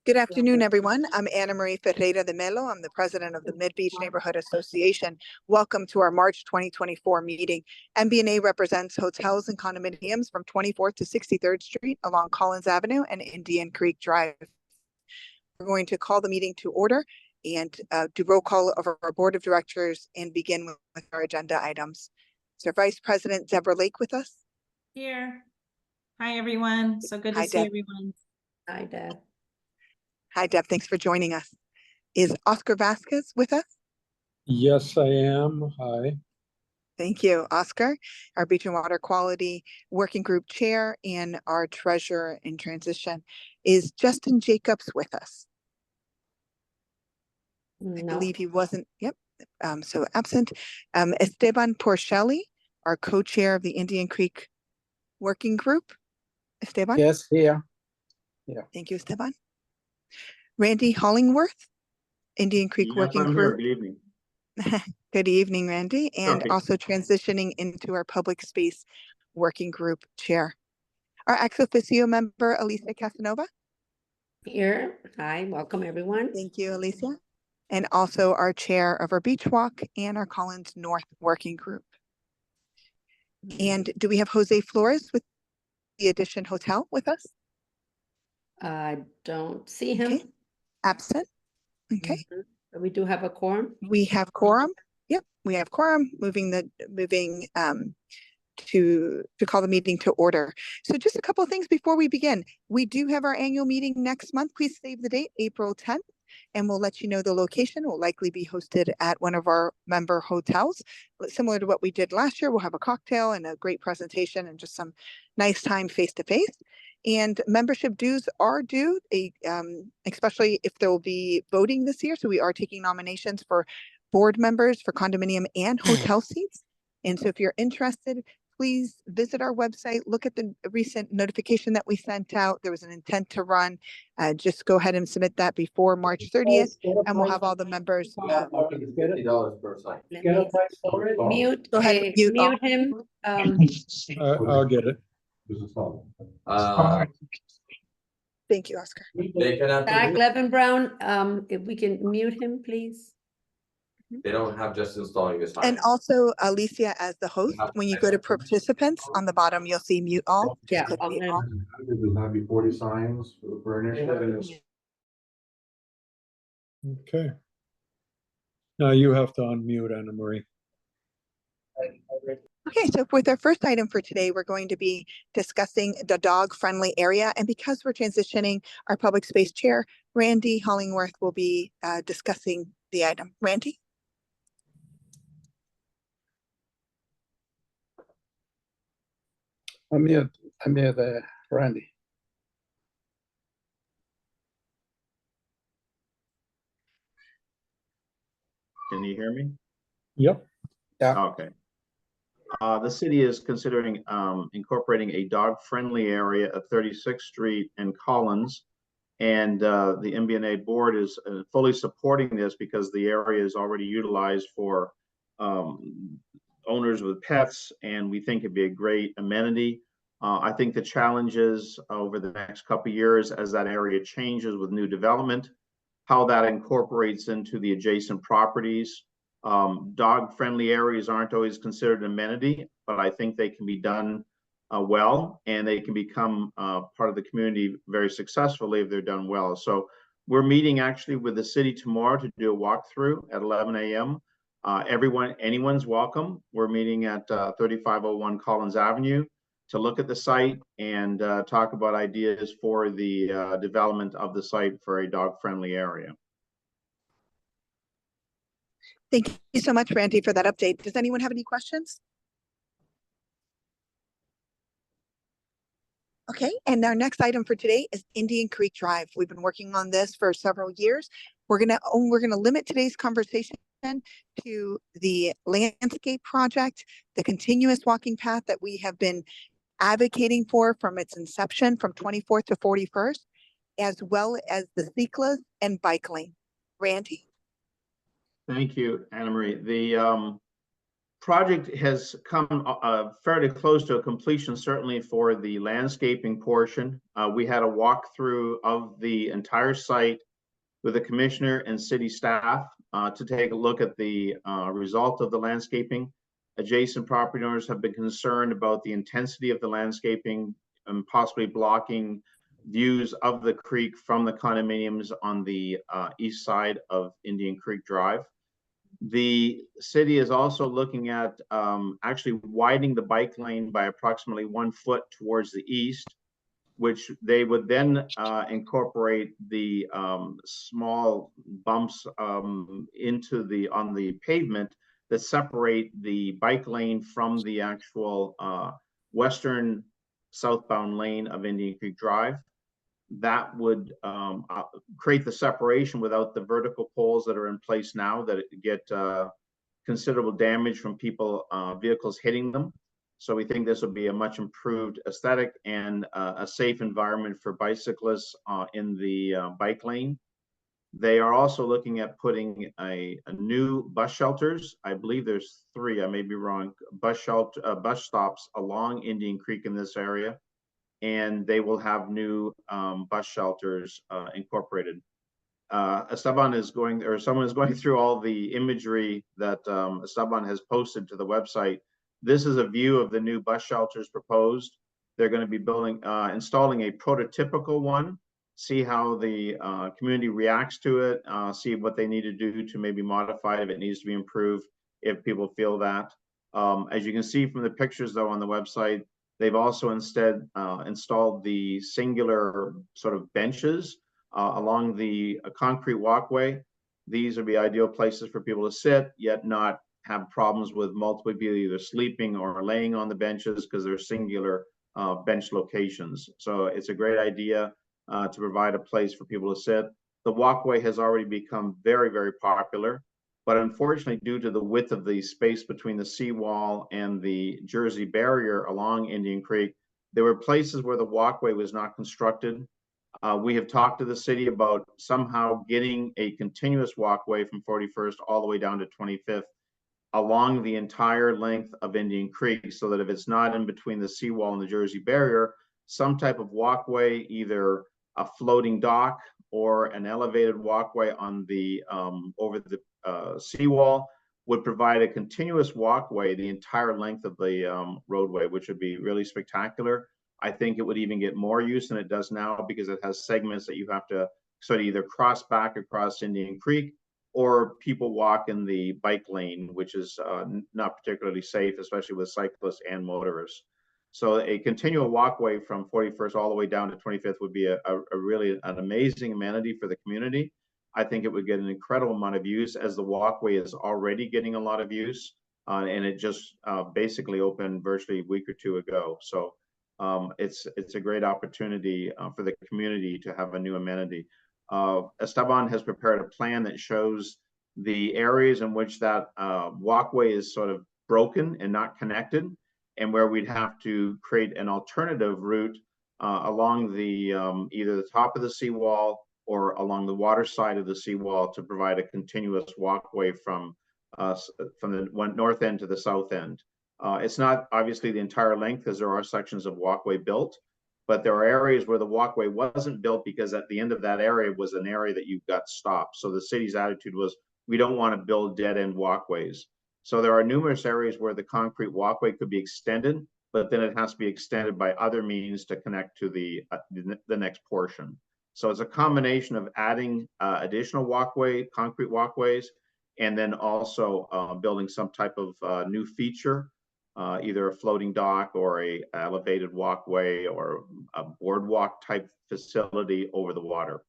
Good afternoon, everyone. I'm Ana Marie Ferreira de Melo. I'm the president of the MidBeach Neighborhood Association. Welcome to our March 2024 meeting. MBNA represents hotels and condominiums from 24th to 63rd Street along Collins Avenue and Indian Creek Drive. We're going to call the meeting to order and do roll call of our board of directors and begin with our agenda items. Is our Vice President Deborah Lake with us? Here. Hi, everyone. So good to see everyone. Hi, Deb. Hi, Deb. Thanks for joining us. Is Oscar Vasquez with us? Yes, I am. Hi. Thank you, Oscar. Our Beach and Water Quality Working Group Chair and our Treasurer in transition. Is Justin Jacobs with us? I believe he wasn't. Yep. So absent. Esteban Porcelli, our co-chair of the Indian Creek Working Group. Esteban? Yes, here. Yeah. Thank you, Esteban. Randy Hollingworth, Indian Creek Working Group. Good evening. Good evening, Randy. And Okay. also transitioning into our Public Space Working Group Chair. Our ex officio member, Alicia Casanova. Here. Hi, welcome everyone. Thank you, Alicia. And also our chair of our Beachwalk and our Collins North Working Group. And do we have Jose Flores with the Edition Hotel with us? I don't see him. Okay. Absent. Okay. But we do have a quorum. We have quorum. Yep, we have quorum. Moving to call the meeting to order. So just a couple of things before we begin. We do have our annual meeting next month. Please save the date, April 10th, and we'll let you know the location. Will likely be hosted at one of our member hotels, similar to what we did last year. We'll have a cocktail and a great presentation and just some nice time face to face. And membership dues are due, especially if there will be voting this year. So we are taking nominations for board members for condominium and hotel seats. And so if you're interested, please visit our website, look at the recent notification that we sent out. There was an intent to run. Just go ahead and submit that before March 30th, and we'll have all the members. $50 per site. Mute. Go ahead, Mute him. I'll get it. Thank you, Oscar. They cannot. Zach Levenbrown, if we can mute him, please. They don't have just installing this. And also Alicia as the host. When you go to participants on the bottom, you'll see mute all. Yeah. Click mute all. There's not be 40 signs for initiatives. Okay. Now you have to unmute, Ana Marie. Okay, so with our first item for today, we're going to be discussing the dog-friendly area. And because we're transitioning our public space chair, Randy Hollingworth will be discussing the item. Randy? I'm here there, Randy. Can you hear me? Yep. Yeah. Okay. The city is considering incorporating a dog-friendly area at 36th Street and Collins. And the MBNA board is fully supporting this because the area is already utilized for owners with pets, and we think it'd be a great amenity. I think the challenges over the next couple of years as that area changes with new development, how that incorporates into the adjacent properties. Dog-friendly areas aren't always considered an amenity, but I think they can be done well, and they can become part of the community very successfully if they're done well. So we're meeting actually with the city tomorrow to do a walkthrough at 11 a.m. Anyone's welcome. We're meeting at 3501 Collins Avenue to look at the site and talk about ideas for the development of the site for a dog-friendly area. Thank you so much, Randy, for that update. Does anyone have any questions? Okay, and our next item for today is Indian Creek Drive. We've been working on this for several years. We're gonna limit today's conversation to the landscape project, the continuous walking path that we have been advocating for from its inception from 24th to 41st, as well as the CEQLAs and bike lane. Randy? Thank you, Ana Marie. project has come fairly close to a completion, certainly for the landscaping portion. We had a walkthrough of the entire site with the commissioner and city staff to take a look at the result of the landscaping. Adjacent property owners have been concerned about the intensity of the landscaping and possibly blocking views of the creek from the condominiums on the east side of Indian Creek Drive. The city is also looking at actually widening the bike lane by approximately 1 foot towards the east, which they would then incorporate the small bumps into on the pavement that separate the bike lane from the actual western southbound lane of Indian Creek Drive. That would create the separation without the vertical poles that are in place now that get considerable damage from people, vehicles hitting them. So we think this will be a much improved aesthetic and a safe environment for bicyclists in the bike lane. They are also looking at putting a new bus shelters. I believe there's 3, I may be wrong, bus stops along Indian Creek in this area. And they will have new bus shelters incorporated. Esteban is going, or someone is going through all the imagery that Esteban has posted to the website. This is a view of the new bus shelters proposed. They're going to be installing a prototypical one, see how the community reacts to it, see what they need to do to maybe modify it if it needs to be improved, if people feel that. As you can see from the pictures though on the website, they've also instead installed the singular sort of benches along the concrete walkway. These would be ideal places for people to sit, yet not have problems with multiple people either sleeping or laying on the benches because they're singular bench locations. So it's a great idea to provide a place for people to sit. The walkway has already become very, very popular. But unfortunately, due to the width of the space between the seawall and the Jersey barrier along Indian Creek, there were places where the walkway was not constructed. We have talked to the city about somehow getting a continuous walkway from 41st all the way down to 25th along the entire length of Indian Creek, so that if it's not in between the seawall and the Jersey barrier, some type of walkway, either a floating dock or an elevated walkway on the over the seawall, would provide a continuous walkway the entire length of the roadway, which would be really spectacular. I think it would even get more use than it does now because it has segments that you have to sort of either cross back across Indian Creek, or people walk in the bike lane, which is not particularly safe, especially with cyclists and motorists. So a continual walkway from 41st all the way down to 25th would be a really an amazing amenity for the community. I think it would get an incredible amount of use, as the walkway is already getting a lot of use, and it just basically opened virtually a week or 2 ago. So it's a great opportunity for the community to have a new amenity. Esteban has prepared a plan that shows the areas in which that walkway is sort of broken and not connected, and where we'd have to create an alternative route along the either the top of the seawall or along the water side of the seawall to provide a continuous walkway from the north end to the south end. It's not obviously the entire length, because there are sections of walkway built, but there are areas where the walkway wasn't built because at the end of that area was an area that you got stopped. So the city's attitude was, we don't want to build dead-end walkways. So there are numerous areas where the concrete walkway could be extended, but then it has to be extended by other means to connect to the next portion. So it's a combination of adding additional concrete walkways, and then also building some type of new feature, either a floating dock or a elevated walkway or a boardwalk type facility over the water.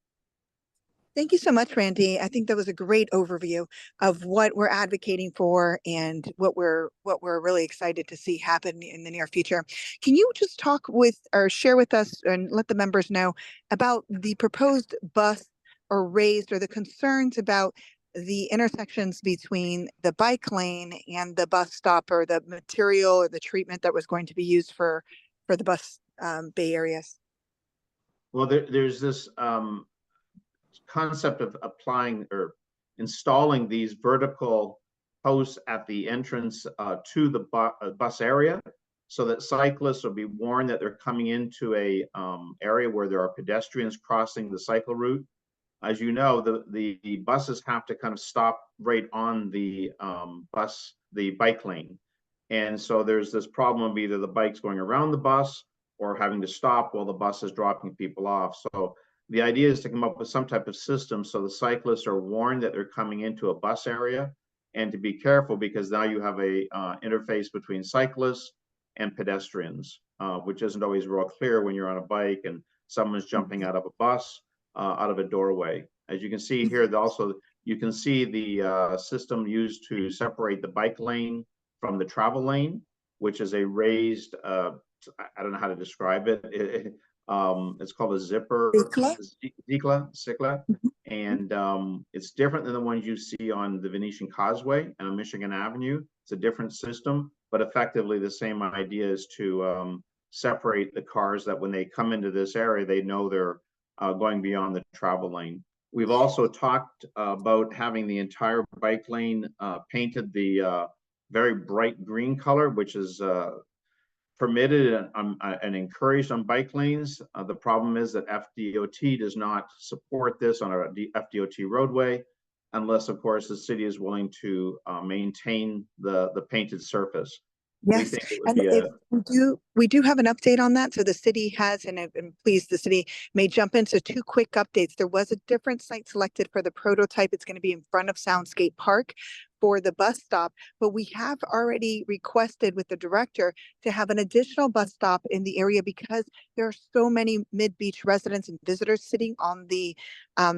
Thank you so much, Randy. I think that was a great overview of what we're advocating for and what we're really excited to see happen in the near future. Can you just talk with or share with us and let the members know about the proposed bus or raised, or the concerns about the intersections between the bike lane and the bus stop, or the material or the treatment that was going to be used for the bus bay areas? Well, there's this concept of applying or installing these vertical posts at the entrance to the bus area, so that cyclists will be warned that they're coming into a area where there are pedestrians crossing the cycle route. As you know, the buses have to kind of stop right on the bike lane. And so there's this problem of either the bike's going around the bus or having to stop while the bus is dropping people off. So the idea is to come up with some type of system so the cyclists are warned that they're coming into a bus area, and to be careful because now you have a interface between cyclists and pedestrians, which isn't always real clear when you're on a bike and someone's jumping out of a bus, out of a doorway. As you can see here, also you can see the system used to separate the bike lane from the travel lane, which is a raised, I don't know how to describe it. It's called a zipper, Zikla, and it's different than the ones you see on the Venetian Causeway and on Michigan Avenue. It's a different system, but effectively the same idea is to separate the cars that when they come into this area, they know they're going beyond the travel lane. We've also talked about having the entire bike lane painted the very bright green color, which is permitted and encouraged on bike lanes. The problem is that FDOT does not support this on a FDOT roadway, unless, of course, the city is willing to maintain the painted surface. Yes, and we do have an update on that. So the city has, and please, the city may jump in. So 2 quick updates. There was a different site selected for the prototype. It's going to be in front of Soundscape Park for the bus stop, but we have already requested with the director to have an additional bus stop in the area because there are so many MidBeach residents and visitors sitting on the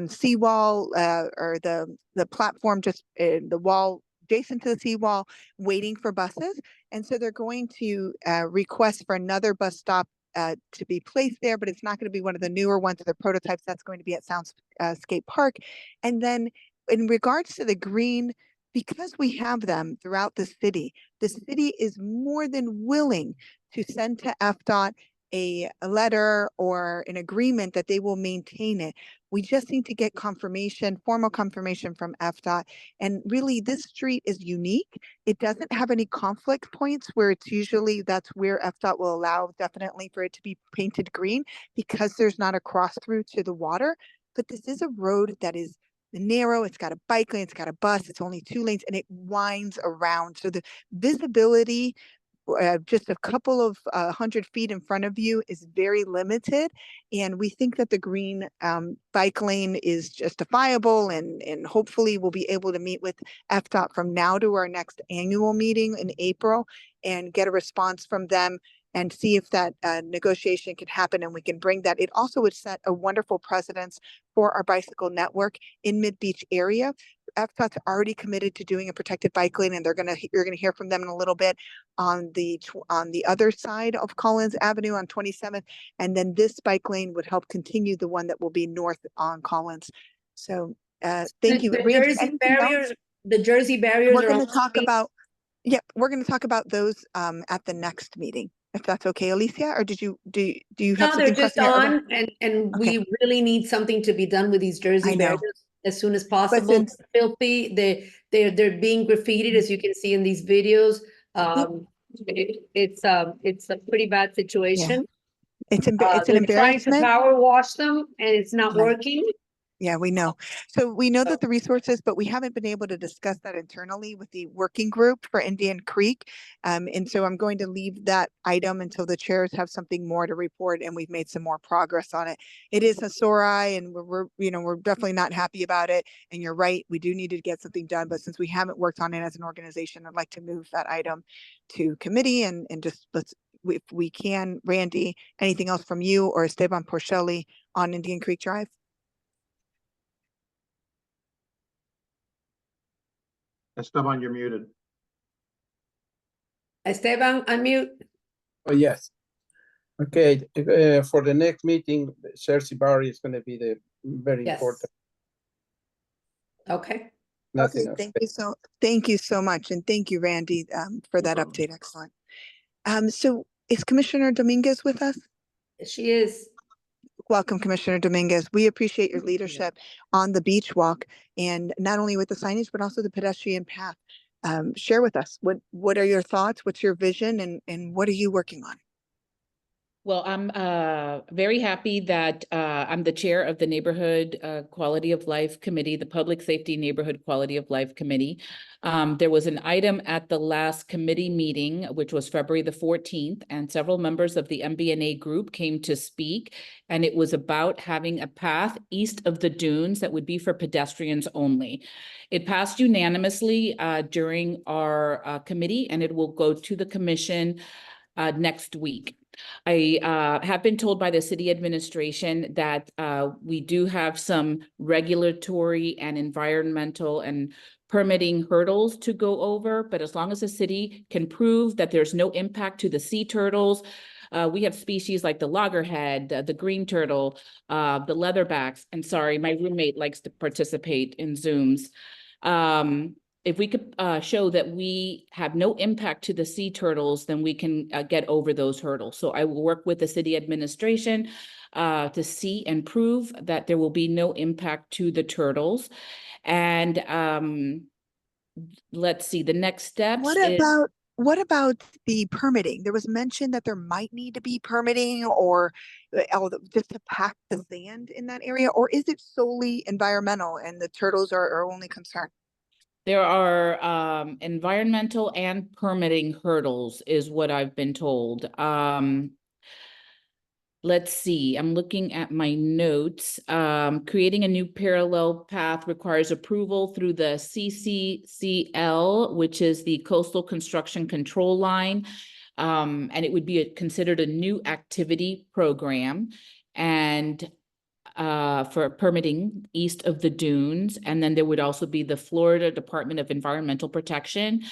seawall or the platform, just the wall adjacent to the seawall, waiting for buses. And so they're going to request for another bus stop to be placed there, but it's not going to be one of the newer ones or the prototypes. That's going to be at Soundscape Park. And then in regards to the green, because we have them throughout the city is more than willing to send to FDOT a letter or an agreement that they will maintain it. We just need to get confirmation, formal confirmation from FDOT. And really, this street is unique. It doesn't have any conflict points where it's usually that's where FDOT will allow definitely for it to be painted green because there's not a cross through to the water. But this is a road that is narrow. It's got a bike lane, it's got a bus, it's only 2 lanes, and it winds around. So the visibility just a couple of 100 feet in front of you is very limited. And we think that the green bike lane is justifiable, and hopefully we'll be able to meet with FDOT from now to our next annual meeting in April and get a response from them and see if that negotiation can happen and we can bring that. It also would set a wonderful precedence for our bicycle network in MidBeach area. FDOT's already committed to doing a protected bike lane, and you're gonna hear from them in a little bit on the other side of Collins Avenue on 27th, and then this bike lane would help continue the one that will be north on Collins. So thank you. The Randy, Jersey barriers. The Jersey barriers. We're going to talk about. Yep, we're going to talk about those at the next meeting, if that's okay, Alicia. Or do you have No, they're something just on, and Okay. we really need something to be done with these Jersey barriers as soon as possible. since- Filthy. They're being graffitied, as you can see in these videos. It's a pretty bad situation. It's an They're trying to embarrassment. power wash them, and it's not Right. working. Yeah, we know. So we know that the resources, but we haven't been able to discuss that internally with the working group for Indian Creek. And so I'm going to leave that item until the chairs have something more to report and we've made some more progress on it. It is a sore eye, and we're definitely not happy about it. And you're right, we do need to get something done. But since we haven't worked on it as an organization, I'd like to move that item to committee and just if we can, Randy, anything else from you or Esteban Porcelli on Indian Creek Drive? Esteban, you're muted. Esteban, unmute. Oh, yes. Okay, for the next meeting, Jersey barrier is going to be the very Yes. important. Okay. Nothing Okay, else. thank you so much, and thank you, Randy, for that update. Excellent. So is Commissioner Dominguez with us? She is. Welcome, Commissioner Dominguez. We appreciate your leadership on the beach walk, and not only with the signage, but also the pedestrian path. share with us. What are your thoughts? What's your vision, and what are you working on? Well, I'm very happy that I'm the chair of the Neighborhood Quality of Life Committee, the Public Safety Neighborhood Quality of Life Committee. There was an item at the last committee meeting, which was February the 14th, and several members of the MBNA group came to speak, and it was about having a path east of the dunes that would be for pedestrians only. It passed unanimously during our committee, and it will go to the commission next week. I have been told by the city administration that we do have some regulatory and environmental and permitting hurdles to go over, but as long as the city can prove that there's no impact to the sea turtles, we have species like the loggerhead, the green turtle, the leatherbacks, and sorry, my roommate likes to participate in Zooms. If we could show that we have no impact to the sea turtles, then we can get over those hurdles. So I will work with the city administration to see and prove that there will be no impact to the turtles. And let's see, the next steps What about the permitting? There was mention that there might need to be permitting or just to pack the sand in that area, or is it solely environmental and the turtles are our only concern? There are environmental and permitting hurdles is what I've been told. Let's see, I'm looking at my notes. Creating a new parallel path requires approval through the CCCL, which is the Coastal Construction Control Line. And it would be considered a new activity program. And for permitting east of the dunes. And then there would also be the Florida Department of Environmental Protection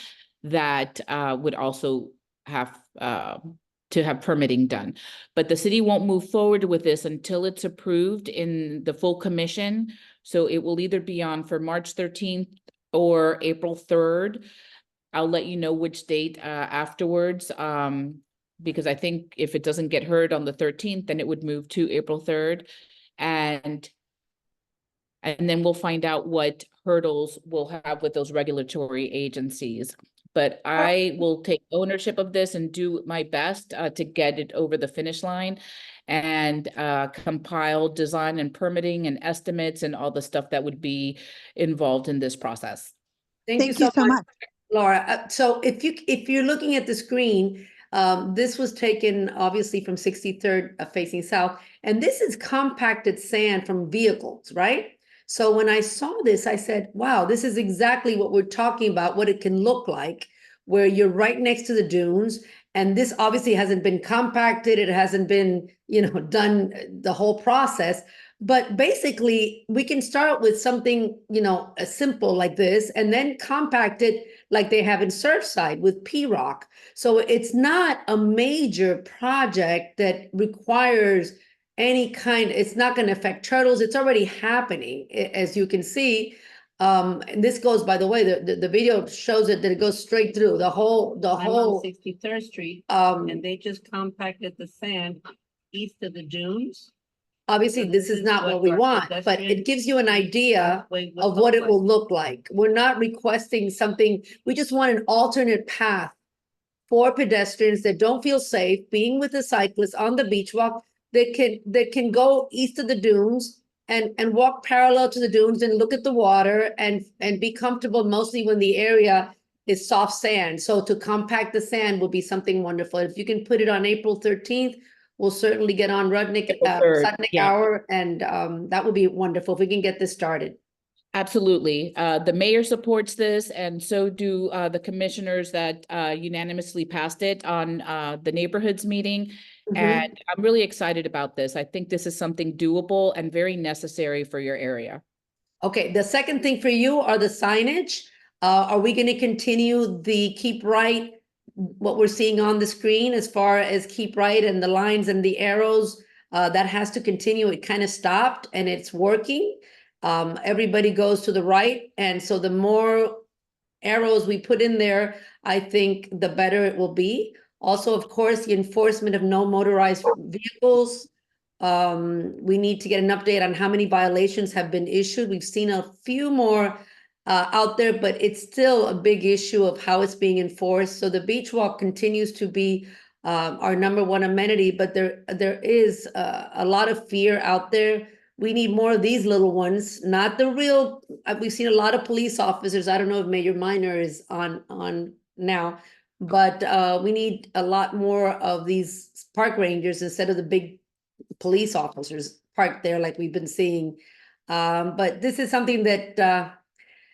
that would also have to have permitting done. But the city won't move forward with this until it's approved in the full commission. So it will either be on for March 13th or April 3rd. I'll let you know which date afterwards. Because I think if it doesn't get heard on the 13th, then it would move to April 3rd. And then we'll find out what hurdles we'll have with those regulatory agencies. But I will take ownership of this and do my best to get it over the finish line and compile design and permitting and estimates and all the stuff that would be involved in this process. Thank you so much, Laura. So if you're looking at the screen, this was taken obviously from 63rd facing south, and this is compacted sand from vehicles, right? So when I saw this, I said, wow, this is exactly what we're talking about, what it can look like, where you're right next to the dunes. And this obviously hasn't been compacted. It hasn't been, done the whole process. But basically, we can start with something, simple like this, and then compact it like they have in Surfside with P-Rock. So it's not a major project that requires any kind, it's not going to affect turtles. It's already happening, as you can see. And this goes, by the way, the video shows it that it goes straight through the whole. I'm on 63rd Street, and they just compacted the sand east of the dunes. Obviously, this is not what we want, but it gives you an idea of what it will look like. We're not requesting something, we just want an alternate path for pedestrians that don't feel safe being with the cyclists on the beach walk, that can go east of the dunes and walk parallel to the dunes and look at the water and be comfortable, mostly when the area is soft sand. So to compact the sand will be something wonderful. If you can put it on April 13th, we'll certainly get on Rudnick hour, and that would be wonderful if we can get this started. Absolutely. The mayor supports this, and so do the commissioners that unanimously passed it on the neighborhoods meeting. And I'm really excited about this. I think this is something doable and very necessary for your area. Okay, the second thing for you are the signage. Are we going to continue the keep right, what we're seeing on the screen as far as keep right and the lines and the arrows? That has to continue. It kind of stopped and it's working. Everybody goes to the right. And so the more arrows we put in there, I think the better it will be. Also, of course, the enforcement of no motorized vehicles. We need to get an update on how many violations have been issued. We've seen a few more out there, but it's still a big issue of how it's being enforced. So the beach walk continues to be our number one amenity, but there is a lot of fear out there. We need more of these little ones, not the real. We've seen a lot of police officers. I don't know if Mayor Minor is on now, but we need a lot more of these park rangers instead of the big police officers parked there like we've been seeing. But this is something that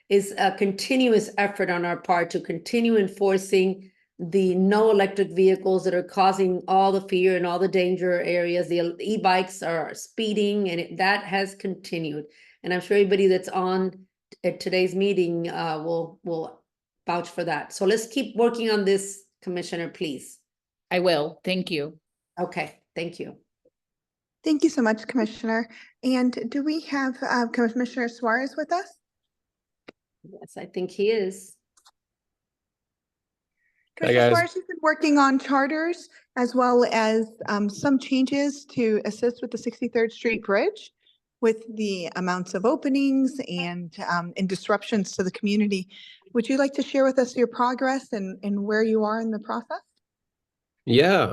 is a continuous effort on our part to continue enforcing the no electric vehicles that are causing all the fear and all the danger areas. The e-bikes are speeding, and that has continued. And I'm sure everybody that's on at today's meeting will vouch for that. So let's keep working on this, Commissioner, please. I will. Thank you. Okay, thank you. Thank you so much, Commissioner. And do we have Commissioner Suarez with us? Yes, I think he is. Commissioner Suarez, you've been working on charters as well as some changes to assist with the 63rd Street Bridge with the amounts of openings and disruptions to the community. Would you like to share with us your progress and where you are in the process? Yeah,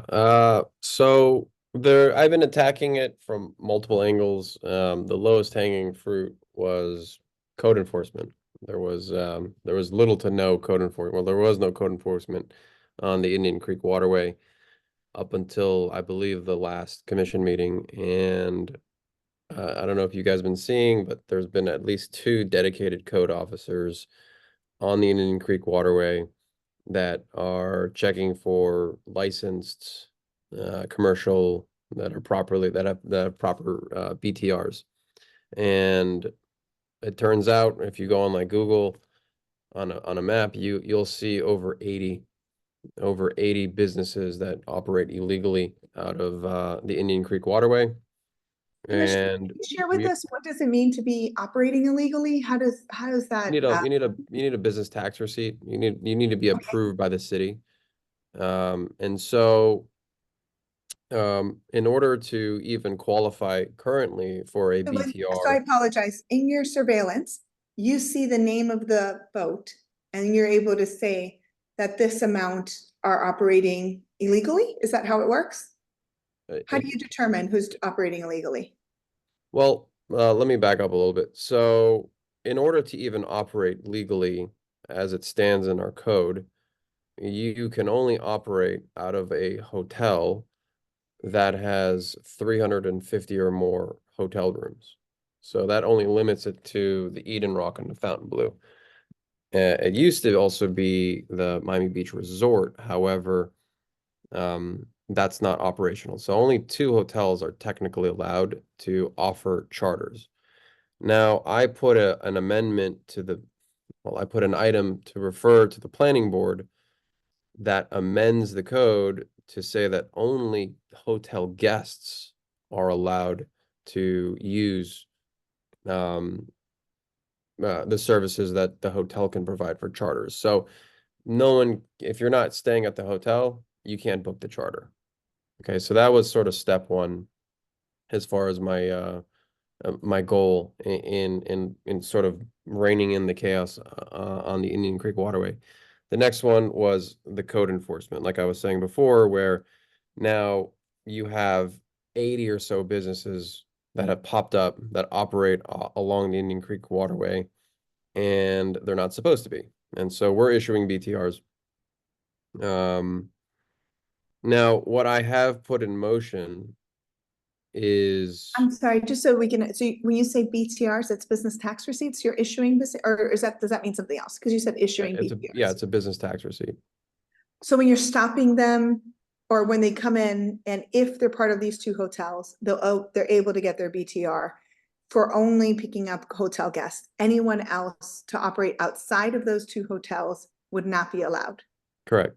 so I've been attacking it from multiple angles. The lowest hanging fruit was code enforcement. There was little to no code enforcement. Well, there was no code enforcement on the Indian Creek Waterway up until, I believe, the last commission meeting. And I don't know if you guys have been seeing, but there's been at least 2 dedicated code officers on the Indian Creek Waterway that are checking for licensed commercial that have proper BTRs. And it turns out, if you go on like Google on a map, you'll see over 80 businesses that operate illegally out of the Indian Creek Waterway. And can you share with us, what does it mean to be operating illegally? How does that? You need a business tax receipt. You need to be approved by the city. And so in order to even qualify currently for a BTR. So I apologize. In your surveillance, you see the name of the boat and you're able to say that this amount are operating illegally? Is that how it works? How do you determine who's operating illegally? Well, let me back up a little bit. So in order to even operate legally as it stands in our code, you can only operate out of a hotel that has 350 or more hotel rooms. So that only limits it to the Eden Rock and the Fontainebleau. It used to also be the Miami Beach Resort. However, that's not operational. So only 2 hotels are technically allowed to offer charters. Now, I put an amendment to I put an item to refer to the planning board that amends the code to say that only hotel guests are allowed to use the services that the hotel can provide for charters. So if you're not staying at the hotel, you can't book the charter. Okay, so that was sort of step 1 as far as my my goal in sort of reining in the chaos on the Indian Creek Waterway. The next one was the code enforcement, like I was saying before, where now you have 80 or so businesses that have popped up that operate along the Indian Creek Waterway, and they're not supposed to be. And so we're issuing BTRs. Now, what I have put in motion is... I'm sorry, just so we can, so when you say BTRs, it's business tax receipts, you're issuing this, or does that mean something else? Because you said issuing BTRs. Yeah, it's a business tax receipt. So when you're stopping them, or when they come in, and if they're part of these 2 hotels, they're able to get their BTR for only picking up hotel guests. Anyone else to operate outside of those 2 hotels would not be allowed. Correct.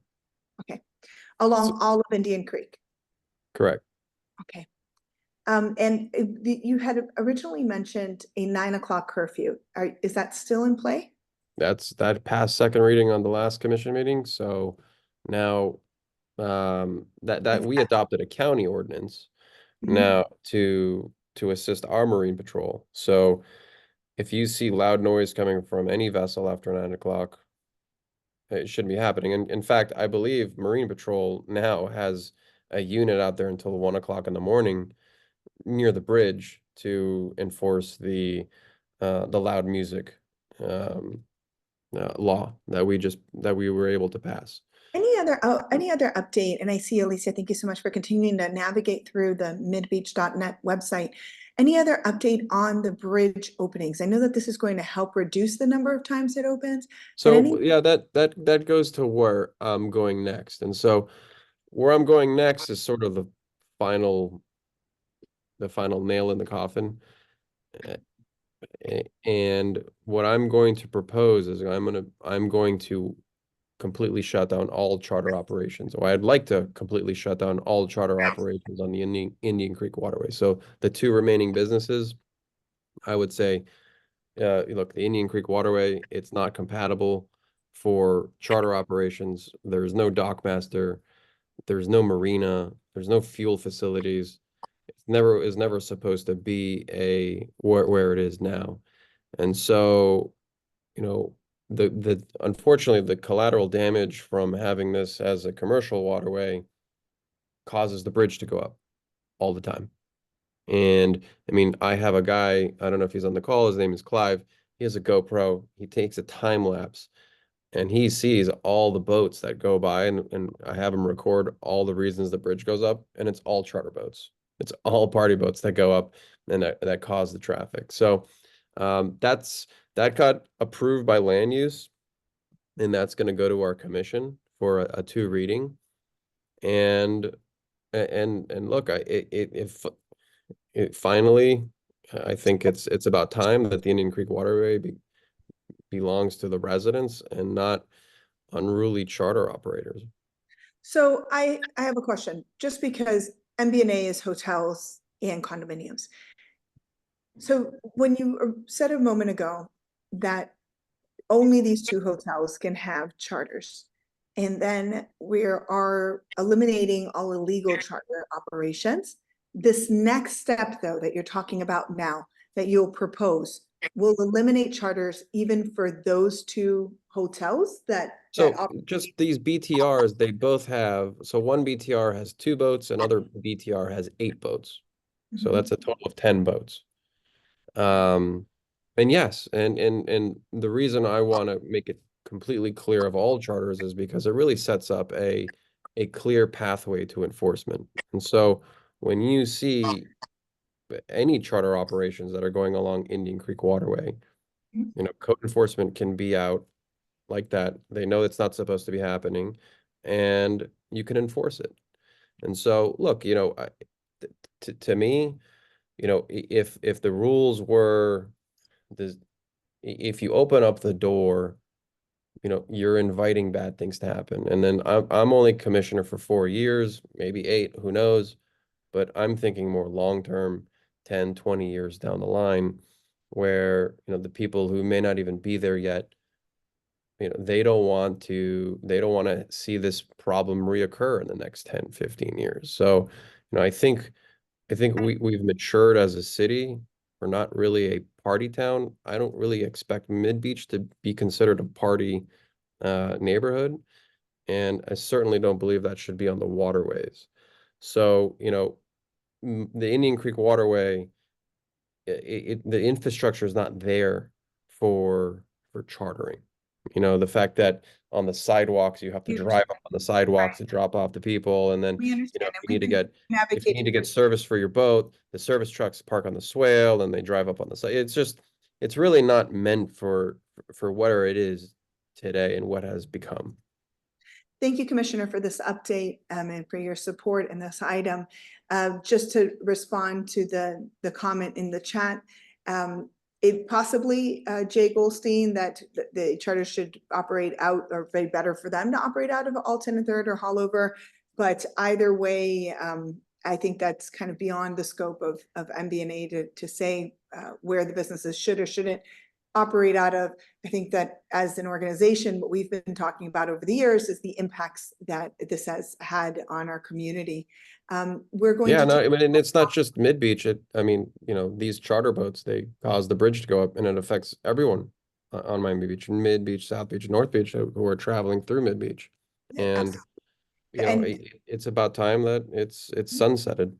Okay. Along all of Indian Creek. Correct. Okay. And you had originally mentioned a 9 o'clock curfew. Is that still in play? That passed second reading on the last commission meeting. So now that we adopted a county ordinance now to assist our Marine Patrol. So if you see loud noise coming from any vessel after 9 o'clock, it shouldn't be happening. And in fact, I believe Marine Patrol now has a unit out there until 1 o'clock in the morning near the bridge to enforce the loud music law that we were able to pass. Any other update? And I see, Alicia, thank you so much for continuing to navigate through the midbeach.net website. Any other update on the bridge openings? I know that this is going to help reduce the number of times it opens. So yeah, that goes to where I'm going next. And so where I'm going next is sort of the final nail in the coffin. And what I'm going to propose is I'm going to completely shut down all charter operations, or I'd like to completely shut down all charter operations on the Indian Creek Waterway. So the two remaining businesses, I would say, look, the Indian Creek Waterway, it's not compatible for charter operations. There's no dockmaster, there's no marina, there's no fuel facilities. It's never supposed to be where it is now. And so, you know, unfortunately the collateral damage from having this as a commercial waterway causes the bridge to go up all the time. And I mean, I have a guy, I don't know if he's on the call, his name is Clive. He has a GoPro. He takes a time lapse and he sees all the boats that go by, and I have him record all the reasons the bridge goes up, and it's all charter boats. It's all party boats that go up and that cause the traffic. So that got approved by land use, and that's going to go to our commission for a 2 reading. And look, it finally, I think it's about time that the Indian Creek Waterway belongs to the residents and not unruly charter operators. So I have a question, just because MBNA is hotels and condominiums. So when you said a moment ago that only these 2 hotels can have charters, and then we are eliminating all illegal charter operations, this next step, though, that you're talking about now, that you'll propose, will eliminate charters even for those 2 hotels just these BTRs, they both have, so one BTR has 2 boats, another BTR has 8 boats. So that's a total of 10 boats. And yes, and the reason I want to make it completely clear of all charters is because it really sets up a clear pathway to enforcement. And so when you see any charter operations that are going along Indian Creek Waterway, you know, code enforcement can be out like that. They know it's not supposed to be happening, and you can enforce it. And so, look, you know, to me, you know, if the rules were this, if you open up the door, you know, you're inviting bad things to happen. And then I'm only commissioner for 4 years, maybe 8, who knows? But I'm thinking more long-term, 10, 20 years down the line, where, you know, the people who may not even be there yet, you know, they don't want to see this problem reoccur in the next 10, 15 years. So, you know, I think we've matured as a city. We're not really a party town. I don't really expect MidBeach to be considered a party neighborhood. And I certainly don't believe that should be on the waterways. So, you know, the Indian Creek Waterway, the infrastructure is not there for chartering. You know, the fact that on the sidewalks, you have to drive up on the sidewalks to drop off the people. And then, you know, if you need to get service for your boat, the service trucks park on the swale and they drive up on the side. It's really not meant for where it is today and what has become. Thank you, Commissioner, for this update and for your support in this item. Just to respond to the comment in the chat, it possibly, Jay Goldstein, that the charter should operate out, or be better for them to operate out of Alton and Third or Hollover. But either way, I think that's kind of beyond the scope of MBNA to say where the businesses should or shouldn't operate out of. I think that as an organization, what we've been talking about over the years is the impacts that this has had on our community. We're going Yeah, to. no, I mean, and it's not just MidBeach. I mean, you know, these charter boats, they cause the bridge to go up, and it affects everyone on Miami Beach, MidBeach, South Beach, North Beach, who are traveling through MidBeach. And, you know, it's about time that it's sunsetted.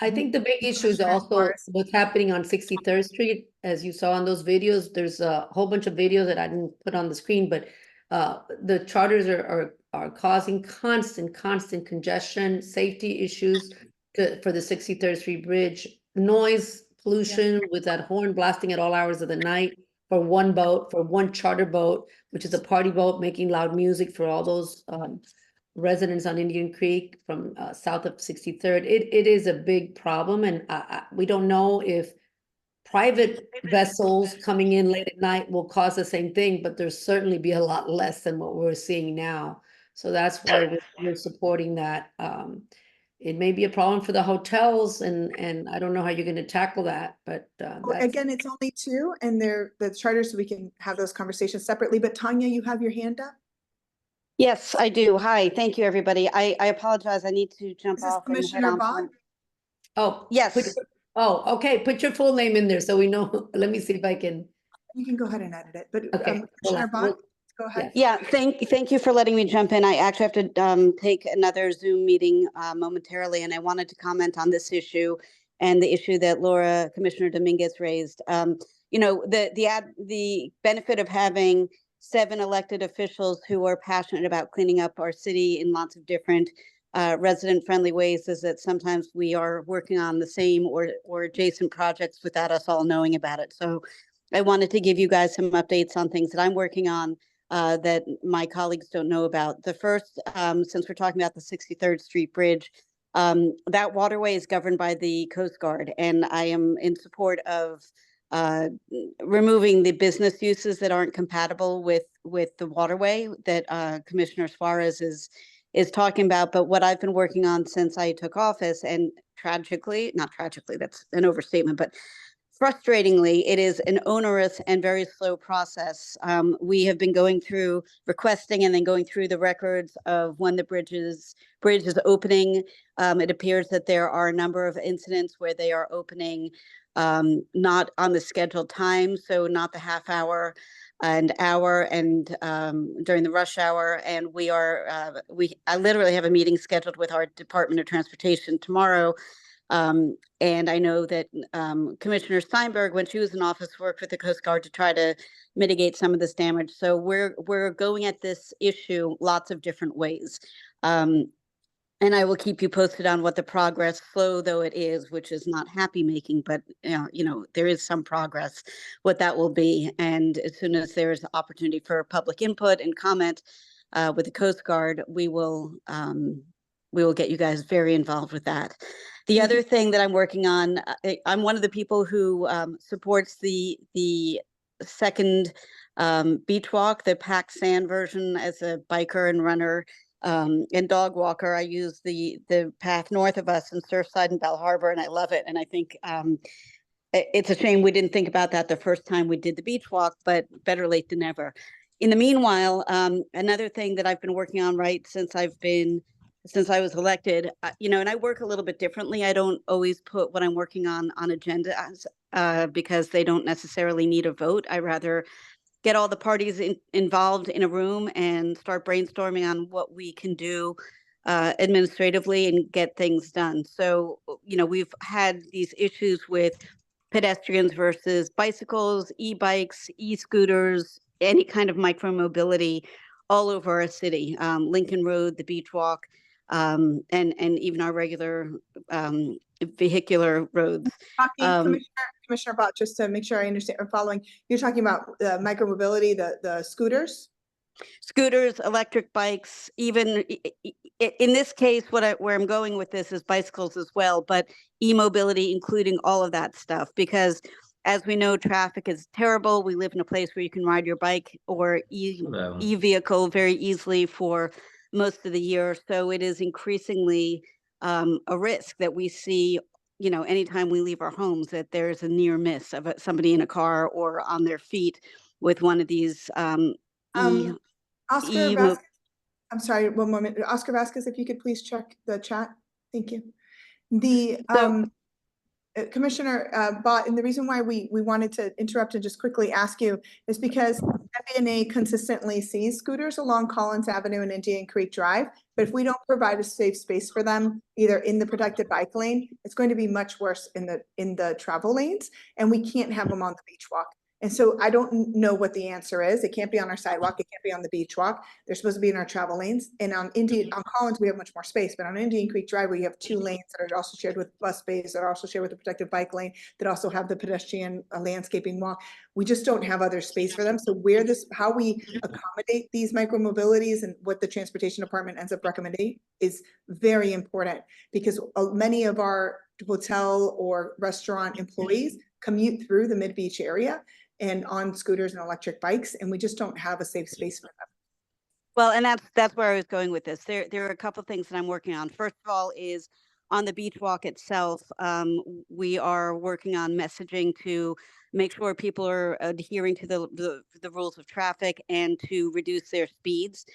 I think the big issue is also what's happening on 63rd Street. As you saw in those videos, there's a whole bunch of videos that I didn't put on the screen, but the charters are causing constant congestion, safety issues for the 63rd Street Bridge, noise pollution with that horn blasting at all hours of the night for one boat, for one charter boat, which is a party boat making loud music for all those residents on Indian Creek from south of 63rd. It is a big problem, and we don't know if private vessels coming in late at night will cause the same thing, but there's certainly be a lot less than what we're seeing now. So that's why we're supporting that. It may be a problem for the hotels, and I don't know how you're going to tackle that, but again, it's only two, and they're the charters, so we can have those conversations separately. But Tanya, you have your hand up. Yes, I do. Hi, thank you, everybody. I apologize. I need to jump off and head on. Oh, yes. Okay. Put your full name in there so we know. Let me see if I can. You can go ahead and edit it. But okay. Commissioner Bond, go ahead. Yeah, thank you for letting me jump in. I actually have to take another Zoom meeting momentarily, and I wanted to comment on this issue and the issue that Commissioner Dominguez raised. You know, the benefit of having 7 elected officials who are passionate about cleaning up our city in lots of different resident-friendly ways is that sometimes we are working on the same or adjacent projects without us all knowing about it. So I wanted to give you guys some updates on things that I'm working on that my colleagues don't know about. The first, since we're talking about the 63rd Street Bridge, that waterway is governed by the Coast Guard, and I am in support of removing the business uses that aren't compatible with the waterway that Commissioner Suarez is talking about. But what I've been working on since I took office, and not tragically, that's an overstatement, but frustratingly, it is an onerous and very slow process. We have been going through requesting and then going through the records of when the bridge is opening. It appears that there are a number of incidents where they are opening not on the scheduled time, so not the half hour and hour and during the rush hour. And I literally have a meeting scheduled with our Department of Transportation tomorrow. And I know that Commissioner Steinberg, when she was in office, worked with the Coast Guard to try to mitigate some of this damage. So we're going at this issue lots of different ways. And I will keep you posted on what the progress, slow though it is, which is not happy making, but you know, there is some progress, what that will be. And as soon as there's opportunity for public input and comment with the Coast Guard, we will get you guys very involved with that. The other thing that I'm working on, I'm one of the people who supports the second Beachwalk, the packed sand version. As a biker and runner and dog walker, I use the path north of us in Surfside and Bell Harbor, and I love it. And I think it's a shame we didn't think about that the first time we did the Beachwalk, but better late than never. In the meanwhile, another thing that I've been working on since I was elected, you know, and I work a little bit differently. I don't always put what I'm working on agendas because they don't necessarily need a vote. I rather get all the parties involved in a room and start brainstorming on what we can do administratively and get things done. So, you know, we've had these issues with pedestrians versus bicycles, e-bikes, e-scooters, any kind of micro-mobility all over our city. Lincoln Road, the Beachwalk, and even our regular vehicular roads. Commissioner Bott, just to make sure I understand, I'm following, you're talking about the micromobility, the scooters? Scooters, electric bikes, even in this case, where I'm going with this is bicycles as well, but e-mobility, including all of that stuff, because as we know, traffic is terrible. We live in a place where you can ride your bike or e-vehicle very easily for most of the year. So it is increasingly a risk that we see you know, anytime we leave our homes, that there's a near miss of somebody in a car or on their feet with one of these Oscar e Vasquez, I'm sorry, one moment. Oscar Vasquez, if you could please check the chat. Thank you. The Commissioner Bott, and the reason why we wanted to interrupt and just quickly ask you is because MBNA consistently sees scooters along Collins Avenue and Indian Creek Drive, but if we don't provide a safe space for them, either in the protected bike lane, it's going to be much worse in the travel lanes, and we can't have them on the beach walk. And so I don't know what the answer is. It can't be on our sidewalk. It can't be on the beach walk. They're supposed to be in our travel lanes. And on Collins, we have much more space, but on Indian Creek Drive, we have 2 lanes that are also shared with bus bays, that are also shared with the protected bike lane, that also have the pedestrian landscaping walk. We just don't have other space for them. So how we accommodate these micro mobilities and what the transportation department ends up recommending is very important, because many of our hotel or restaurant employees commute through the MidBeach area and on scooters and electric bikes, and we just don't have a safe space for them. Well, and that's where I was going with this. There are a couple of things that I'm working on. First of all is on the beach walk itself, we are working on messaging to make sure people are adhering to the rules of traffic and to reduce their speeds.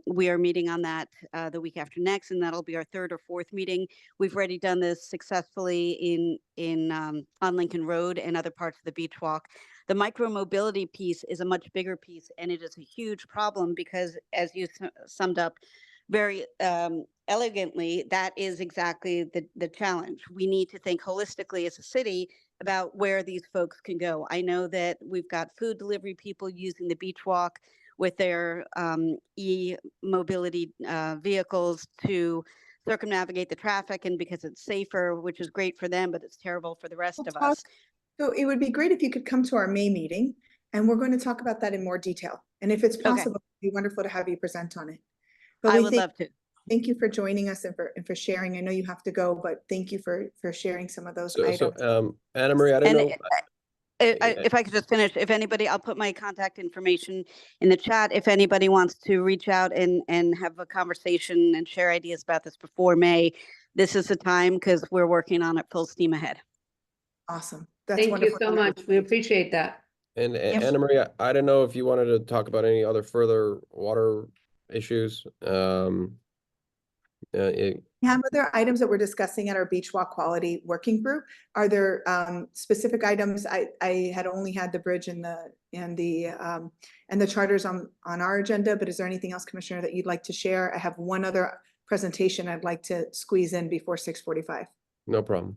We are meeting on that the week after next, and that'll be our 3rd or 4th meeting. We've already done this successfully on Lincoln Road and other parts of the beach walk. The micro mobility piece is a much bigger piece, and it is a huge problem because, as you summed up very elegantly, that is exactly the challenge. We need to think holistically as a city about where these folks can go. I know that we've got food delivery people using the beach walk with their e-mobility vehicles to circumnavigate the traffic, and because it's safer, which is great for them, but it's terrible for the rest of us. So it would be great if you could come to our May meeting, and we're going to talk about that in more detail. And if it's possible, it'd be wonderful to have you present on it. But I would love to. Thank you for joining us and for sharing. I know you have to go, but thank you for sharing some of those items. So, Anna Marie, I don't know. If I could just finish, if anybody, I'll put my contact information in the chat. If anybody wants to reach out and have a conversation and share ideas about this before May, this is the time, because we're working on it full steam ahead. Awesome. That's Thank wonderful. you so much. We appreciate that. And Anna Marie, I don't know if you wanted to talk about any other further water issues. We have other items that we're discussing at our beach walk quality working group. Are there specific items? I had only had the bridge and the charters on our agenda, but is there anything else, Commissioner, that you'd like to share? I have one other presentation I'd like to squeeze in before 6:45. No problem.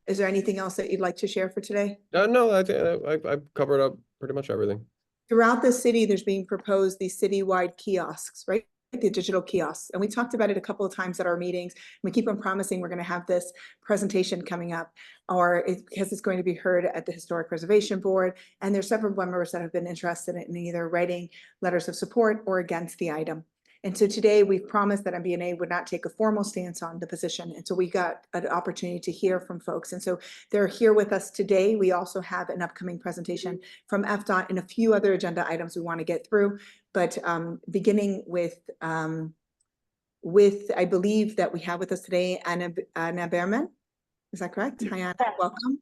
Is there anything else that you'd like to share for today? No, I've covered up pretty much everything. Throughout the city, there's being proposed these citywide kiosks, right? The digital kiosks. And we talked about it a couple of times at our meetings. We keep on promising we're going to have this presentation coming up, because it's going to be heard at the Historic Preservation Board. And there's several members that have been interested in either writing letters of support or against the item. And so today we've promised that MBNA would not take a formal stance on the position. And so we got an opportunity to hear from folks. And so they're here with us today. We also have an upcoming presentation from FDOT and a few other agenda items we want to get through. But beginning with, I believe that we have with us today, Anna Behrman. Is that correct? Hi, Anna. Welcome.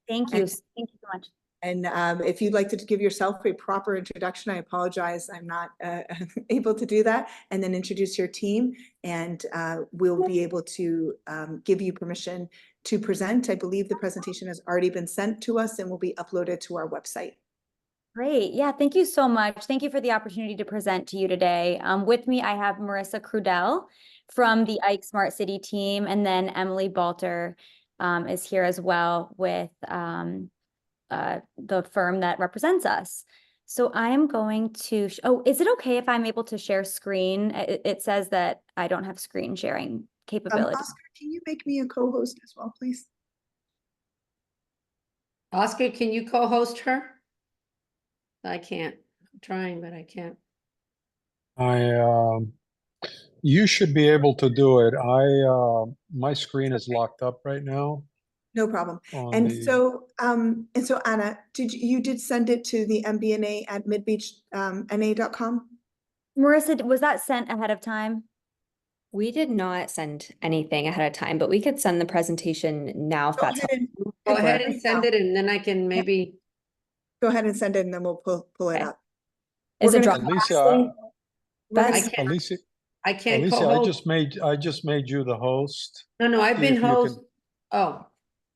Thank you. Thank you so much. And if you'd like to give yourself a proper introduction, I apologize, I'm not able to do that. And then introduce your team, and we'll be able to give you permission to present. I believe the presentation has already been sent to us and will be uploaded to our website. Great. Yeah, thank you so much. Thank you for the opportunity to present to you today. With me, I have Marissa Crudell from the Ike Smart City team, and then Emily Balter is here as well with the firm that represents us. So I am going to, is it okay if I'm able to share screen? It says that I don't have screen sharing capability. Oscar, can you make me a co-host as well, please? Oscar, can you co-host her? I can't. I'm trying, but I can't. You should be able to do it. My screen is locked up right now. No problem. And so Anna, you did send it to the MBNA at midbeachna.com? Marissa, was that sent ahead of time? We did not send anything ahead of time, but we could send the presentation now if Go that's ahead helpful. and Go ahead and send it and then I can maybe, Go ahead and send it and then we'll pull it Okay. up. Is We're it gonna- Dropbox Alicia, link? We're gonna- I can't, Alicia, I can't Alicia, co-host. I just made you the host. No, I've See been if you can- host. Oh,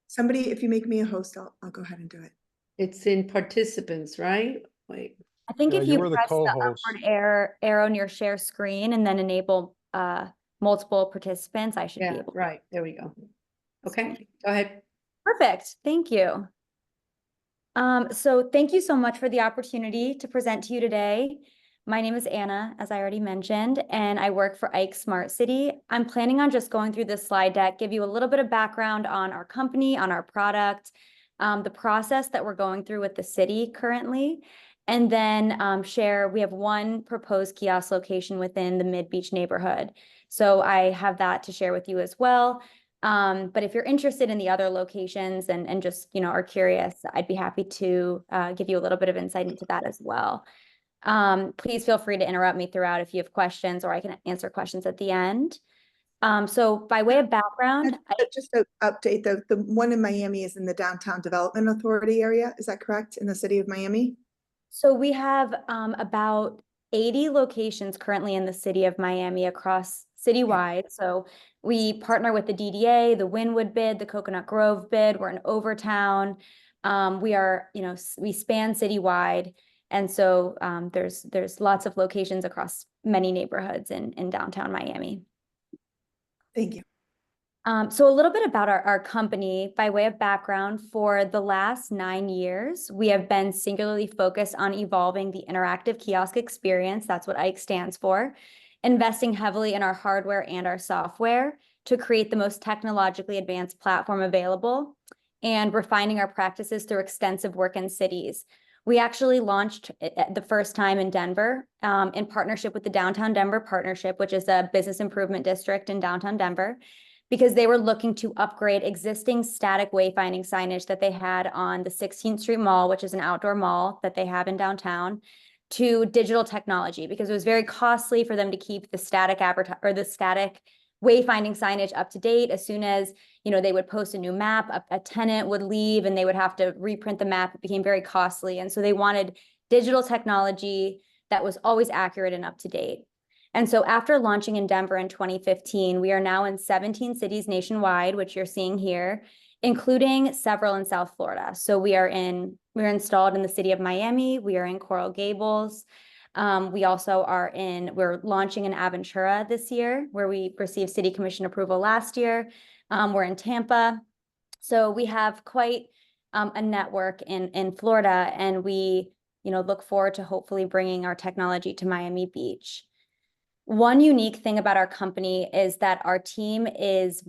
Somebody, if you make me a host, I'll go ahead and do it. it's in participants, right? Wait. I think Yeah, if you you were the press the co-host. upward arrow near share screen and then enable multiple participants, I should be Yeah, able. right. There we go. Okay, go ahead. Perfect. Thank you. So thank you so much for the opportunity to present to you today. My name is Anna, as I already mentioned, and I work for Ike Smart City. I'm planning on just going through this slide deck, give you a little bit of background on our company, on our product, the process that we're going through with the city currently, and then share, we have one proposed kiosk location within the MidBeach neighborhood. So I have that to share with you as well. But if you're interested in the other locations and just, are curious, I'd be happy to give you a little bit of insight into that as well. Please feel free to interrupt me throughout if you have questions, or I can answer questions at the end. So by way of background, Just to update, the one in Miami is in the Downtown Development Authority area. Is that correct? In the city of Miami? So we have about 80 locations currently in the city of Miami across citywide. So we partner with the DDA, the Wynwood bid, the Coconut Grove bid. We're in Overtown. We are, we span citywide. And so there's lots of locations across many neighborhoods in downtown Miami. Thank you. So a little bit about our company. By way of background, for the last 9 years, we have been singularly focused on evolving the interactive kiosk experience. That's what Ike stands for. Investing heavily in our hardware and our software to create the most technologically advanced platform available, and refining our practices through extensive work in cities. We actually launched the first time in Denver in partnership with the Downtown Denver Partnership, which is a business improvement district in downtown Denver, because they were looking to upgrade existing static wayfinding signage that they had on the 16th Street Mall, which is an outdoor mall that they have in downtown, to digital technology, because it was very costly for them to keep the static wayfinding signage up to date. As soon as they would post a new map, a tenant would leave and they would have to reprint the map. It became very costly, and so they wanted digital technology that was always accurate and up to date. And so after launching in Denver in 2015, we are now in 17 cities nationwide, which you're seeing here, including several in South Florida. So we're installed in the city of Miami. We are in Coral Gables. We also we're launching in Aventura this year, where we received city commission approval last year. We're in Tampa. So we have quite a network in Florida, and we look forward to hopefully bringing our technology to Miami Beach. One unique thing about our company is that our team is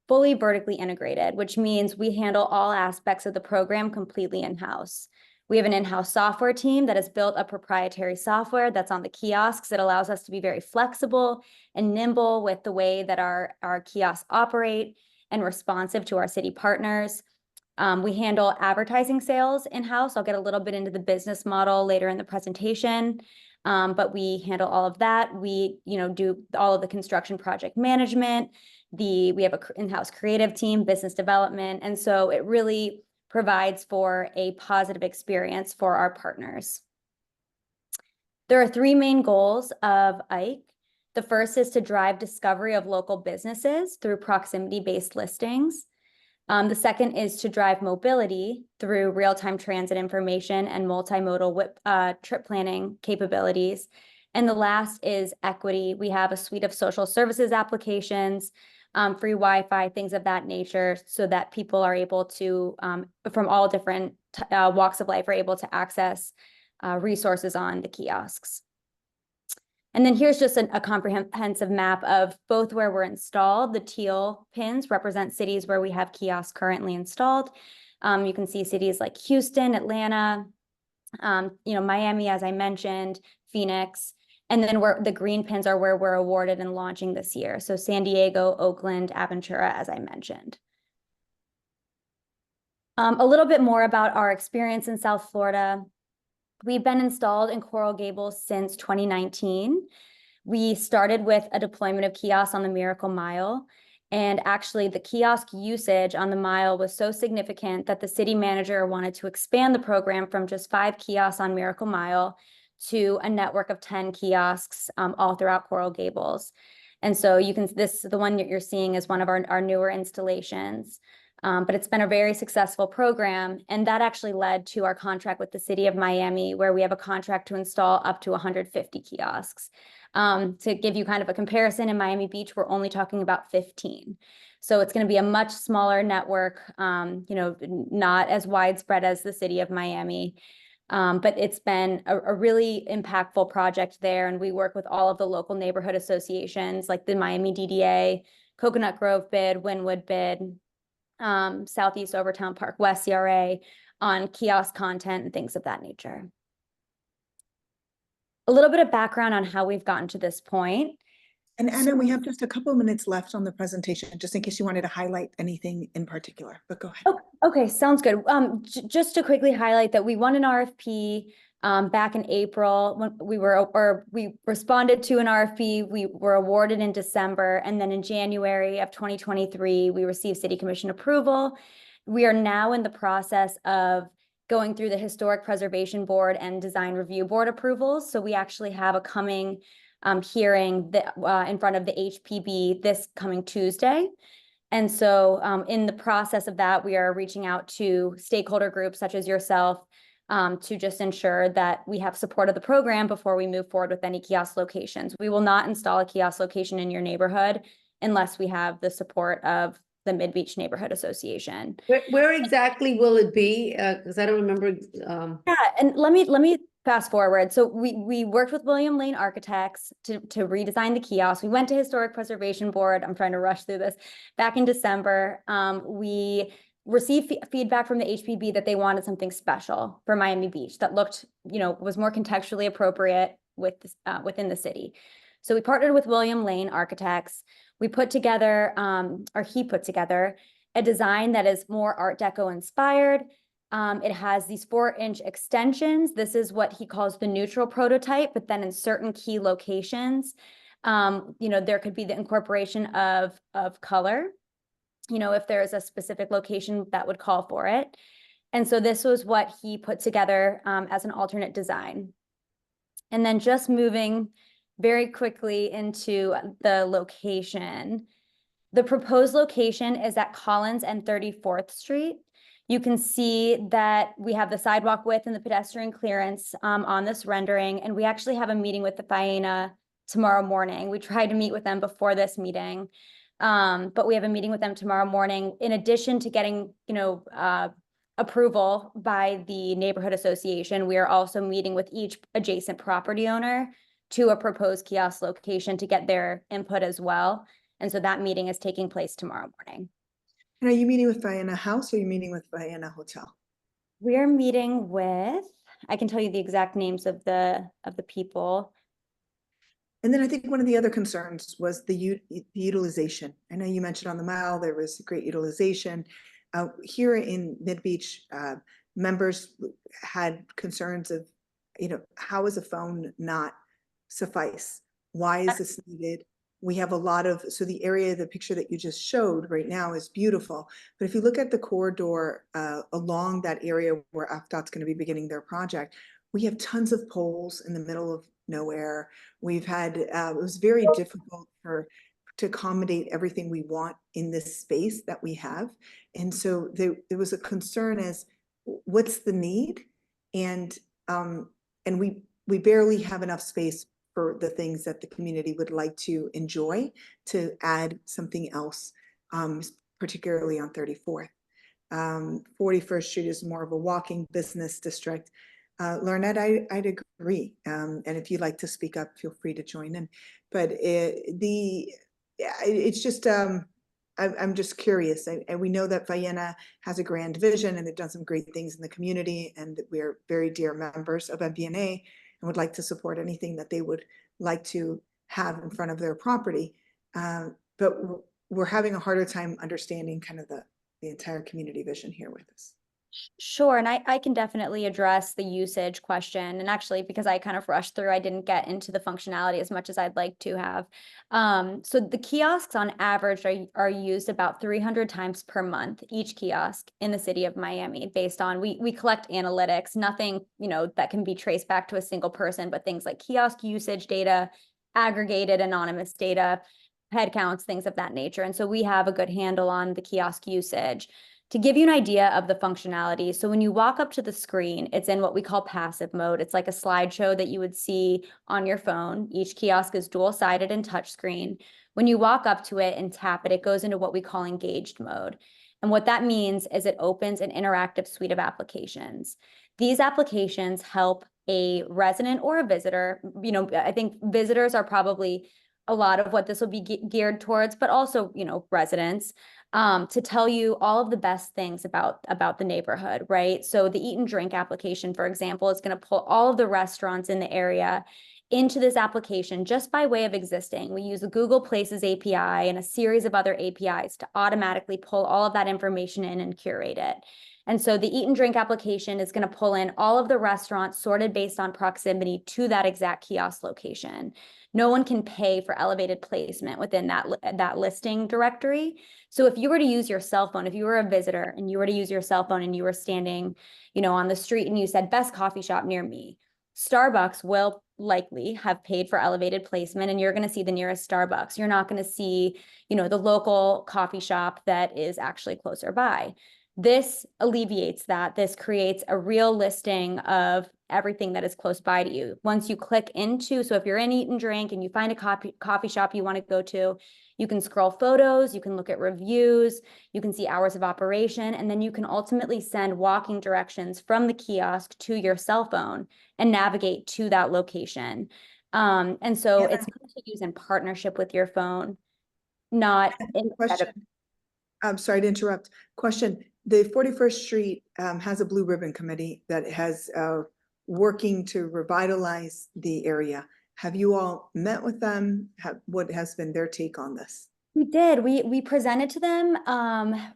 fully vertically integrated, which means we handle all aspects of the program completely in-house. We have an in-house software team that has built a proprietary software that's on the kiosks. It allows us to be very flexible and nimble with the way that our kiosks operate and responsive to our city partners. We handle advertising sales in-house. I'll get a little bit into the business model later in the presentation. But we handle all of that. We, do all of the construction project management. We have an in-house creative team, business development. And so it really provides for a positive experience for our partners. There are 3 main goals of Ike. The first is to drive discovery of local businesses through proximity-based listings. The second is to drive mobility through real-time transit information and multimodal trip planning capabilities. And the last is equity. We have a suite of social services applications, free Wi-Fi, things of that nature, so that people are able to, from all different walks of life, are able to access resources on the kiosks. And then here's just a comprehensive map of both where we're installed. The teal pins represent cities where we have kiosks currently installed. You can see cities like Houston, Atlanta, Miami, as I mentioned, Phoenix. And then the green pins are where we're awarded and launching this year. So San Diego, Oakland, Aventura, as I mentioned. A little bit more about our experience in South Florida. We've been installed in Coral Gables since 2019. We started with a deployment of kiosks on the Miracle Mile. And actually the kiosk usage on the mile was so significant that the city manager wanted to expand the program from just 5 kiosks on Miracle Mile to a network of 10 kiosks all throughout Coral Gables. And so you can, the one that you're seeing is one of our newer installations. But it's been a very successful program. And that actually led to our contract with the city of Miami, where we have a contract to install up to 150 kiosks. To give you kind of a comparison, in Miami Beach, we're only talking about 15. So it's going to be a much smaller network, not as widespread as the city of Miami. But it's been a really impactful project there. And we work with all of the local neighborhood associations like the Miami DDA, Coconut Grove BID, Wynwood BID, Southeast Overtown Park West CRA on kiosk content and things of that nature. A little bit of background on how we've gotten to this point. And Anna, we have just a couple of minutes left on the presentation, just in case you wanted to highlight anything in particular, but go ahead. Oh, okay, sounds good. Just to quickly highlight that we won an RFP back in April when we responded to an RFP. We were awarded in December, and then in January of 2023, we received City Commission approval. We are now in the process of going through the Historic Preservation Board and Design Review Board approvals. So we actually have a coming hearing that, in front of the HPB this coming Tuesday. And so in the process of that, we are reaching out to stakeholder groups such as yourself to just ensure that we have support of the program before we move forward with any kiosk locations. We will not install a kiosk location in your neighborhood unless we have the support of the MidBeach Neighborhood Association. Where exactly will it be? Because I don't remember. Yeah, and let me fast forward. So we worked with William Lane Architects to redesign the kiosk. We went to Historic Preservation Board. I'm trying to rush through this. Back in December, we received feedback from the HPB that they wanted something special for Miami Beach that looked, was more contextually appropriate within the city. So we partnered with William Lane Architects. We put together, or he put together, a design that is more Art Deco inspired. It has these 4-inch extensions. This is what he calls the neutral prototype, but then in certain key locations, there could be the incorporation of color, if there's a specific location that would call for it. And so this was what he put together as an alternate design. And then just moving very quickly into the location. The proposed location is at Collins and 34th Street. You can see that we have the sidewalk width and the pedestrian clearance on this rendering, and we actually have a meeting with the FDOT tomorrow morning. We tried to meet with them before this meeting, but we have a meeting with them tomorrow morning. In addition to getting, approval by the neighborhood association, we are also meeting with each adjacent property owner to a proposed kiosk location to get their input as well. And so that meeting is taking place tomorrow morning. And are you meeting with Vienna House or are you meeting with Vienna Hotel? We are meeting with, I can tell you the exact names of the people. And then I think one of the other concerns was the utilization. I know you mentioned on the mile, there was great utilization. Here in MidBeach, members had concerns of, how is a phone not suffice? Why is this needed? We have a lot of, so the area, the picture that you just showed right now is beautiful. But if you look at the corridor along that area where FDOT's going to be beginning their project, we have tons of poles in the middle of nowhere. We've had, it was very difficult to accommodate everything we want in this space that we have. And so there was a concern as what's the need? And we barely have enough space for the things that the community would like to enjoy to add something else, particularly on 34th. 41st Street is more of a walking business district. Lornette, I'd agree. And if you'd like to speak up, feel free to join in. But it's just, I'm just curious. And we know that Vienna has a grand vision and they've done some great things in the community, and that we're very dear members of MBNA and would like to support anything that they would like to have in front of their property. But we're having a harder time understanding kind of the entire community vision here with us. Sure, and I can definitely address the usage question. And actually, because I kind of rushed through, I didn't get into the functionality as much as I'd like to have. So the kiosks on average are used about 300 times per month, each kiosk in the city of Miami, based on, we collect analytics, nothing, that can be traced back to a single person, but things like kiosk usage data, aggregated anonymous data, head counts, things of that nature. And so we have a good handle on the kiosk usage. To give you an idea of the functionality, so when you walk up to the screen, it's in what we call passive mode. It's like a slideshow that you would see on your phone. Each kiosk is dual-sided and touchscreen. When you walk up to it and tap it, it goes into what we call engaged mode. And what that means is it opens an interactive suite of applications. These applications help a resident or a visitor. I think visitors are probably a lot of what this will be geared towards, but also, residents, to tell you all of the best things about the neighborhood, right? So the eat and drink application, for example, is going to pull all of the restaurants in the area into this application just by way of existing. We use the Google Places API and a series of other APIs to automatically pull all of that information in and curate it. And so the eat and drink application is going to pull in all of the restaurants sorted based on proximity to that exact kiosk location. No one can pay for elevated placement within that listing directory. So if you were to use your cell phone, if you were a visitor and you were to use your cell phone and you were standing, on the street and you said best coffee shop near me, Starbucks will likely have paid for elevated placement and you're going to see the nearest Starbucks. You're not going to see, the local coffee shop that is actually closer by. This alleviates that. This creates a real listing of everything that is close by to you. Once you click into, so if you're in Eat and Drink and you find a coffee shop you want to go to, you can scroll photos, you can look at reviews, you can see hours of operation, and then you can ultimately send walking directions from the kiosk to your cell phone and navigate to that location. And so it's good to use in partnership with your phone, not instead of. I'm sorry to interrupt. Question. The 41st Street has a Blue Ribbon Committee that has working to revitalize the area. Have you all met with them? What has been their take on this? We did. We presented to them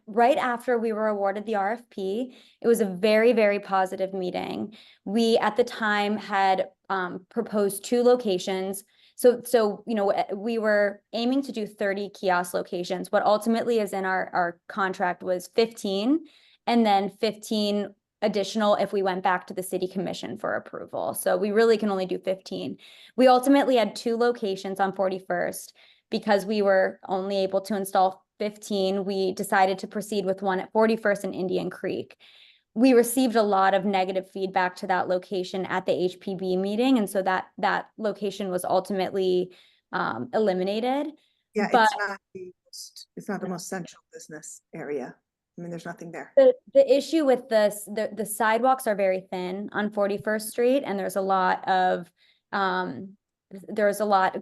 right after we were awarded the RFP. It was a very, very positive meeting. We, at the time, had proposed 2 locations. So we were aiming to do 30 kiosk locations. What ultimately is in our contract was 15, and then 15 additional if we went back to the city commission for approval. So we really can only do 15. We ultimately had 2 locations on 41st. Because we were only able to install 15, we decided to proceed with one at 41st and Indian Creek. We received a lot of negative feedback to that location at the HPB meeting, and so that location was ultimately eliminated. Yeah, but it's not the most central business area. I mean, there's nothing there. The issue with this, the sidewalks are very thin on 41st Street, and there's a lot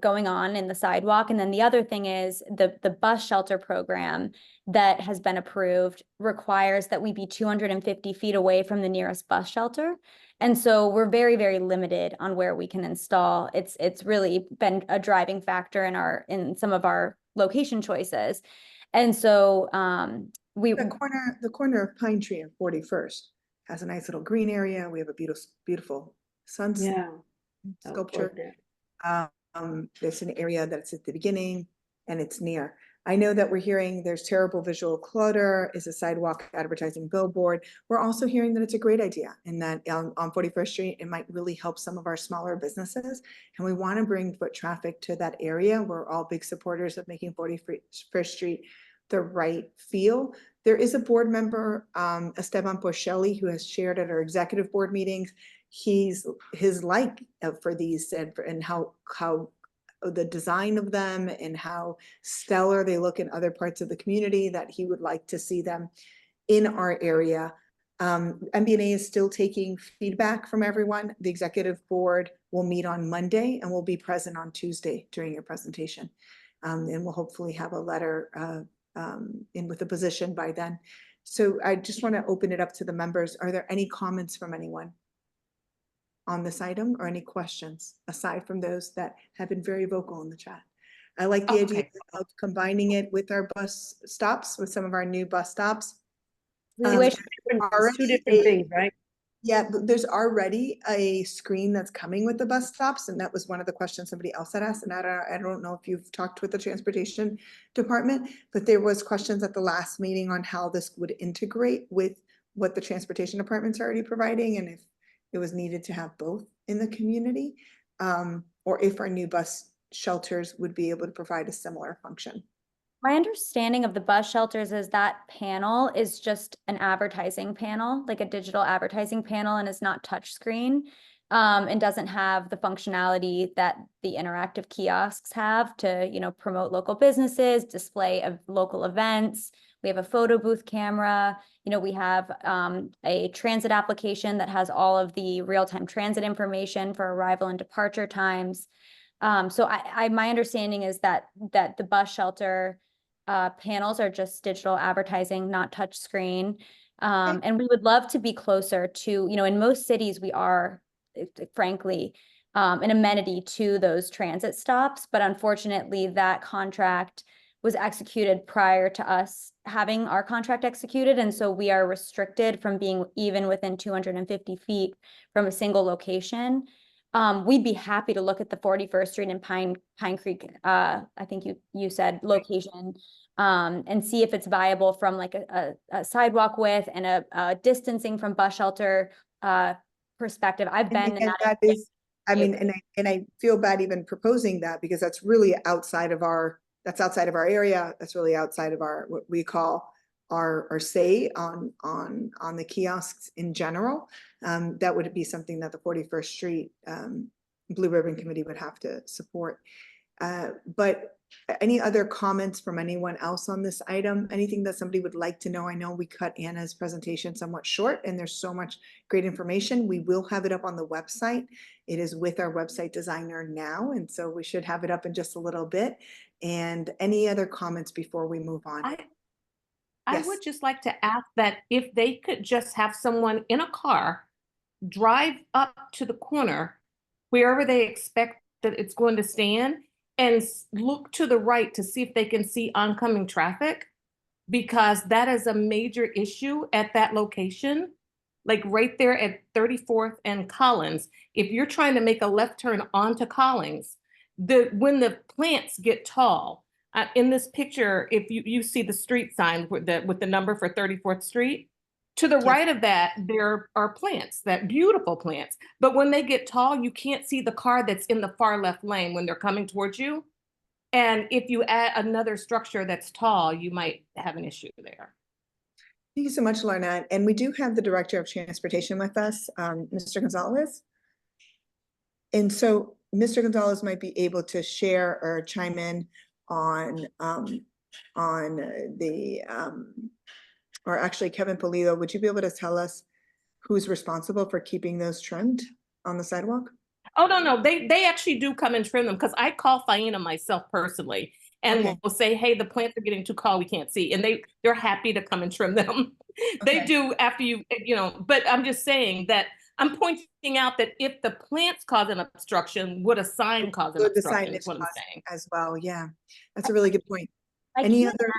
going on in the sidewalk. And then the other thing is the bus shelter program that has been approved requires that we be 250 feet away from the nearest bus shelter. And so we're very, very limited on where we can install. It's really been a driving factor in some of our location choices. And so the corner of Pine Tree and 41st has a nice little green area. We have a beautiful sunset sculpture. There's an area that's at the beginning and it's near. I know that we're hearing there's terrible visual clutter, is a sidewalk advertising billboard. We're also hearing that it's a great idea and that on 41st Street, it might really help some of our smaller businesses. And we want to bring foot traffic to that area. We're all big supporters of making 41st Street the right feel. There is a board member, Esteban Porcelli, who has shared at our executive board meetings his like for these and how the design of them and how stellar they look in other parts of the community, that he would like to see them in our area. MBNA is still taking feedback from everyone. The executive board will meet on Monday and will be present on Tuesday during your presentation. And we'll hopefully have a letter in with a position by then. So I just want to open it up to the members. Are there any comments from anyone on this item or any questions aside from those that have been very vocal in the chat? I like the idea of combining it with our bus stops, with some of our new bus stops. wish. It's two different things, right? Yeah, but there's already a screen that's coming with the bus stops, and that was one of the questions somebody else had asked, and I don't know if you've talked with the transportation department, but there was questions at the last meeting on how this would integrate with what the transportation department's already providing, and if it was needed to have both in the community, or if our new bus shelters would be able to provide a similar function. My understanding of the bus shelters is that panel is just an advertising panel, like a digital advertising panel, and is not touchscreen, and doesn't have the functionality that the interactive kiosks have to, you know, promote local businesses, display of local events. We have a photo booth camera. You know, we have a transit application that has all of the real-time transit information for arrival and departure times. So my understanding is that the bus shelter panels are just digital advertising, not touch screen. And we would love to be closer to, you know, in most cities, we are, frankly, an amenity to those transit stops. But unfortunately, that contract was executed prior to us having our contract executed. And so we are restricted from being even within 250 feet from a single location. We'd be happy to look at the 41st Street and Pine Creek, I think you said location, and see if it's viable from like a sidewalk width and a distancing from bus shelter perspective. I've been in that is, I mean, and I feel bad even proposing that, because that's really outside of our area. That's really outside of our, what we call our say on the kiosks in general. That would be something that the 41st Street Blue Ribbon Committee would have to support. But any other comments from anyone else on this item? Anything that somebody would like to know? I know we cut Anna's presentation somewhat short, and there's so much great information. We will have it up on the website. It is with our website designer now, and so we should have it up in just a little bit. And any other comments before we move on? I would just like to ask that if they could just have someone in a car drive up to the corner wherever they expect that it's going to stand and look to the right to see if they can see oncoming traffic, because that is a major issue at that location, like right there at 34th and Collins. If you're trying to make a left turn onto Collins, when the plants get tall, in this picture, if you see the street sign with the number for 34th Street, to the right of that, there are plants, that beautiful plants. But when they get tall, you can't see the car that's in the far left lane when they're coming towards you. And if you add another structure that's tall, you might have an issue there. Thank you so much, Lorna. And we do have the Director of Transportation with us, Mr. Gonzalez. And so Mr. Gonzalez might be able to share or chime in on or actually Kevin Polito, would you be able to tell us who's responsible for keeping those trimmed on the sidewalk? Oh, no, they actually do come and trim them, because I call Faina myself personally and will say, hey, the plants are getting too tall, we can't see. And they're happy to come and trim them. They do after you know, but I'm just saying that I'm pointing out that if the plants cause an obstruction, would a sign cause an obstruction is what I'm saying. As well, yeah. That's a really good point. Any other?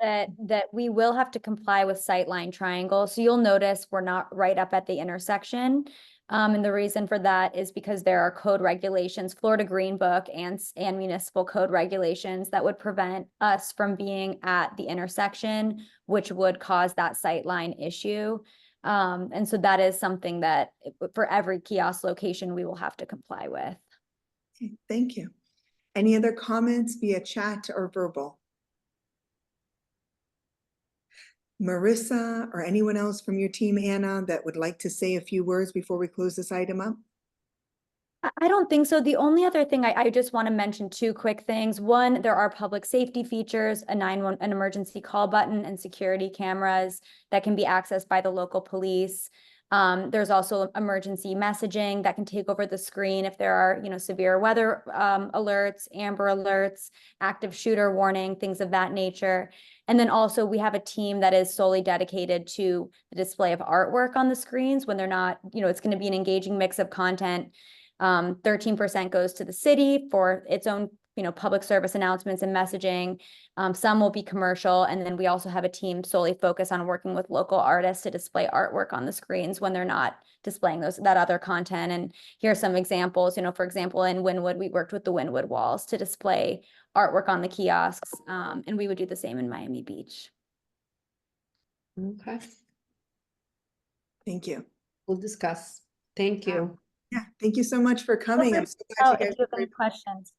That we will have to comply with sightline triangle. So you'll notice we're not right up at the intersection. And the reason for that is because there are code regulations, Florida Green Book and municipal code regulations that would prevent us from being at the intersection, which would cause that sightline issue. And so that is something that for every kiosk location, we will have to comply with. Okay, thank you. Any other comments via chat or verbal? Marissa or anyone else from your team, Anna, that would like to say a few words before we close this item up? I don't think so. The only other thing I just want to mention two quick things. One, there are public safety features, an emergency call button, and security cameras that can be accessed by the local police. There's also emergency messaging that can take over the screen if there are, you know, severe weather alerts, amber alerts, active shooter warning, things of that nature. And then also we have a team that is solely dedicated to the display of artwork on the screens when they're not, you know, it's going to be an engaging mix of content. 13% goes to the city for its own, public service announcements and messaging. Some will be commercial. And then we also have a team solely focused on working with local artists to display artwork on the screens when they're not displaying that other content. And here are some examples. For example, in Wynwood, we worked with the Wynwood walls to display artwork on the kiosks. And we would do the same in Miami Beach. Okay, Thank you. we'll discuss. Thank you. Yeah, thank you so much for coming. I'm so glad you guys If you have were any questions.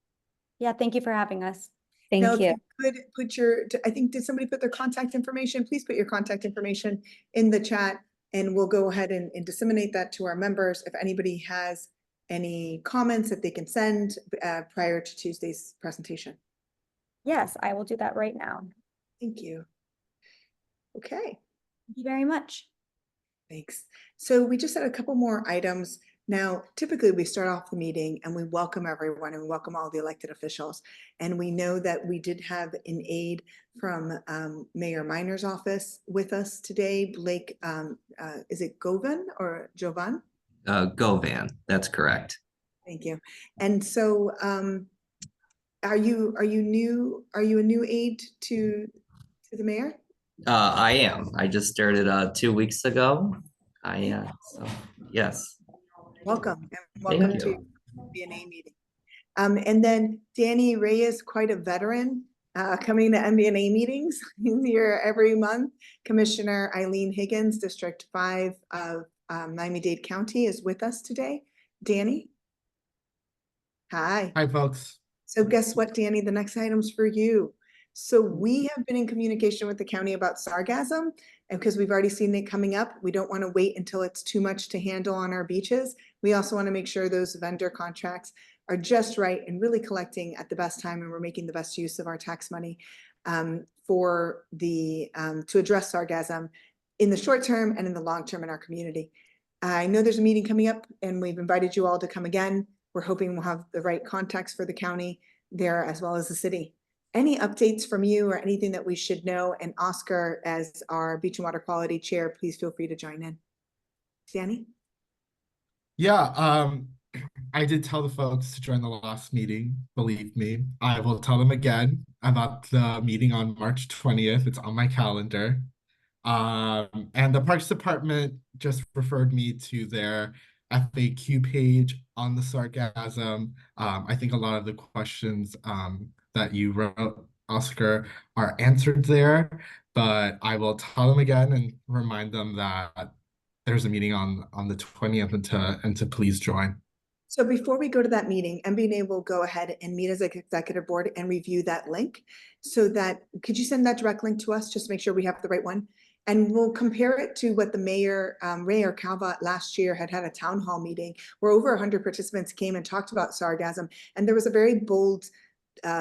Yeah, thank you for having us. Thank Now, if you. you could put I think, did somebody put their contact information? Please put your contact information in the chat and we'll go ahead and disseminate that to our members. If anybody has any comments that they can send prior to Tuesday's presentation. Yes, I will do that right now. Thank you. Okay. Thank you very much. Thanks. So we just had a couple more items. Now, typically we start off the meeting and we welcome everyone and we welcome all the elected officials. And we know that we did have an aide from Mayor Minor's office with us today. Blake, is it Govan or Jovan? Govan, that's correct. Thank you. And so are you a new aide to the mayor? I am. I just started 2 weeks ago. So yes. Welcome and welcome Thank to you. MBNA meeting. And then Danny Reyes, quite a veteran, coming to MBNA meetings. He's here every month. Commissioner Eileen Higgins, District 5 of Miami-Dade County, is with us today. Danny? Hi. Hi, folks. So guess what, Danny? The next item's for you. So we have been in communication with the county about Sargassum, and because we've already seen it coming up, we don't want to wait until it's too much to handle on our beaches. We also want to make sure those vendor contracts are just right and really collecting at the best time, and we're making the best use of our tax money for to address Sargassum in the short term and in the long term in our community. I know there's a meeting coming up and we've invited you all to come again. We're hoping we'll have the right contacts for the county there as well as the city. Any updates from you or anything that we should know? And Oscar, as our Beach and Water Quality Chair, please feel free to join in. Danny? Yeah, I did tell the folks to join the last meeting, believe me. I will tell them again about the meeting on March 20th. It's on my calendar. And the Parks Department just referred me to their FAQ page on the Sargassum. I think a lot of the questions that you wrote, Oscar, are answered there, but I will tell them again and remind them that there's a meeting on the 20th and to please join. So before we go to that meeting, MBNA will go ahead and meet as an executive board and review that link. So that, could you send that direct link to us, just to make sure we have the right one? And we'll compare it to what the mayor, Mayor Calvat, last year had a town hall meeting where over 100 participants came and talked about Sargassum. And there was a very bold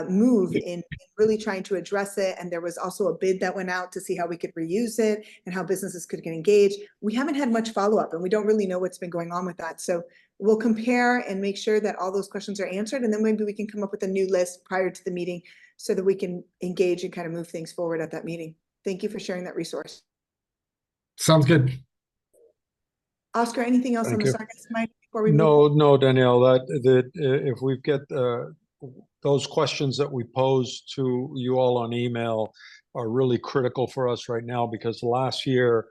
move in really trying to address it. And there was also a bid that went out to see how we could reuse it and how businesses could get engaged. We haven't had much follow-up and we don't really know what's been going on with that. So we'll compare and make sure that all those questions are answered. And then maybe we can come up with a new list prior to the meeting so that we can engage and kind of move things forward at that meeting. Thank you for sharing that resource. Sounds good. Oscar, anything else on the Sargassum item before we move? No, Danielle, that if we get those questions that we pose to you all on email are really critical for us right now, because last year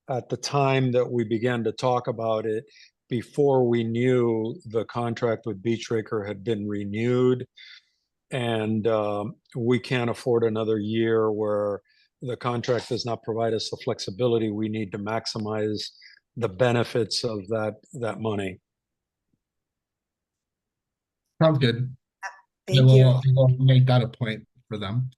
at the time that we began to talk about it, before we knew the contract with Beachraker had been renewed, and we can't afford another year where the contract does not provide us the flexibility we need to maximize the benefits of that money. Sounds good. Thank you. I will make that a point for them.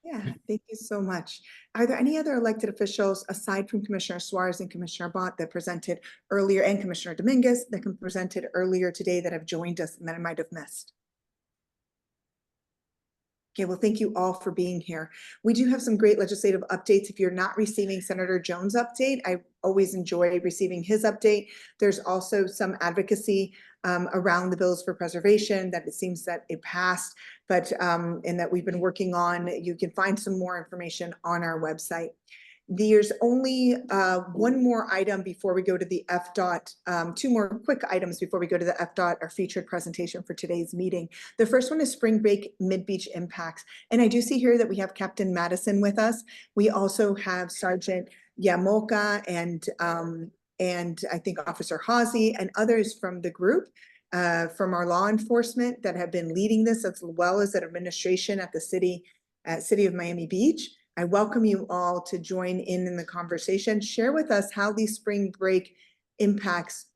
Yeah, thank you so much. Are there any other elected officials aside from Commissioner Suarez and Commissioner Bott that presented earlier, and Commissioner Dominguez that presented earlier today, that have joined us and that I might have missed? Okay, well, thank you all for being here. We do have some great legislative updates. If you're not receiving Senator Jones' update, I always enjoy receiving his update. There's also some advocacy around the bills for preservation that it seems that it passed, but and that we've been working on. You can find some more information on our website. There's only one more item before we go to the FDOT, two more quick items before we go to the FDOT, our featured presentation for today's meeting. The first one is Spring Break MidBeach impacts. And I do see here that we have Captain Madison with us. We also have Sergeant Yamoka and I think Officer Hawsey and others from the group, from our law enforcement that have been leading this, as well as the administration at the City of Miami Beach. I welcome you all to join in the conversation. Share with us how these spring break impacts,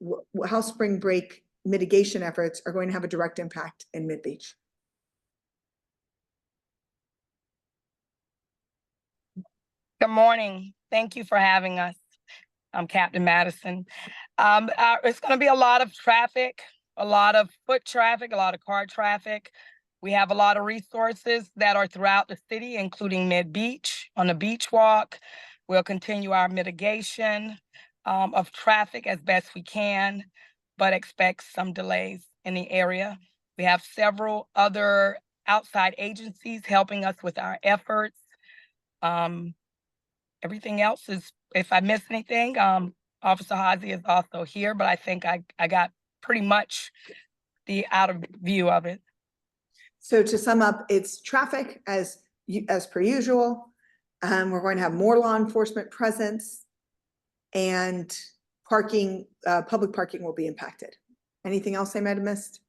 how spring break mitigation efforts are going to have a direct impact in MidBeach. Good morning. Thank you for having us. I'm Captain Madison. It's going to be a lot of traffic, a lot of foot traffic, a lot of car traffic. We have a lot of resources that are throughout the city, including MidBeach on the Beachwalk. We'll continue our mitigation of traffic as best we can, but expect some delays in the area. We have several other outside agencies helping us with our efforts. Everything else is, if I miss anything, Officer Hawsey is also here, but I think I got pretty much the outer view of it. So to sum up, it's traffic as per usual. We're going to have more law enforcement presence, and parking, public parking will be impacted. Anything else I might have missed?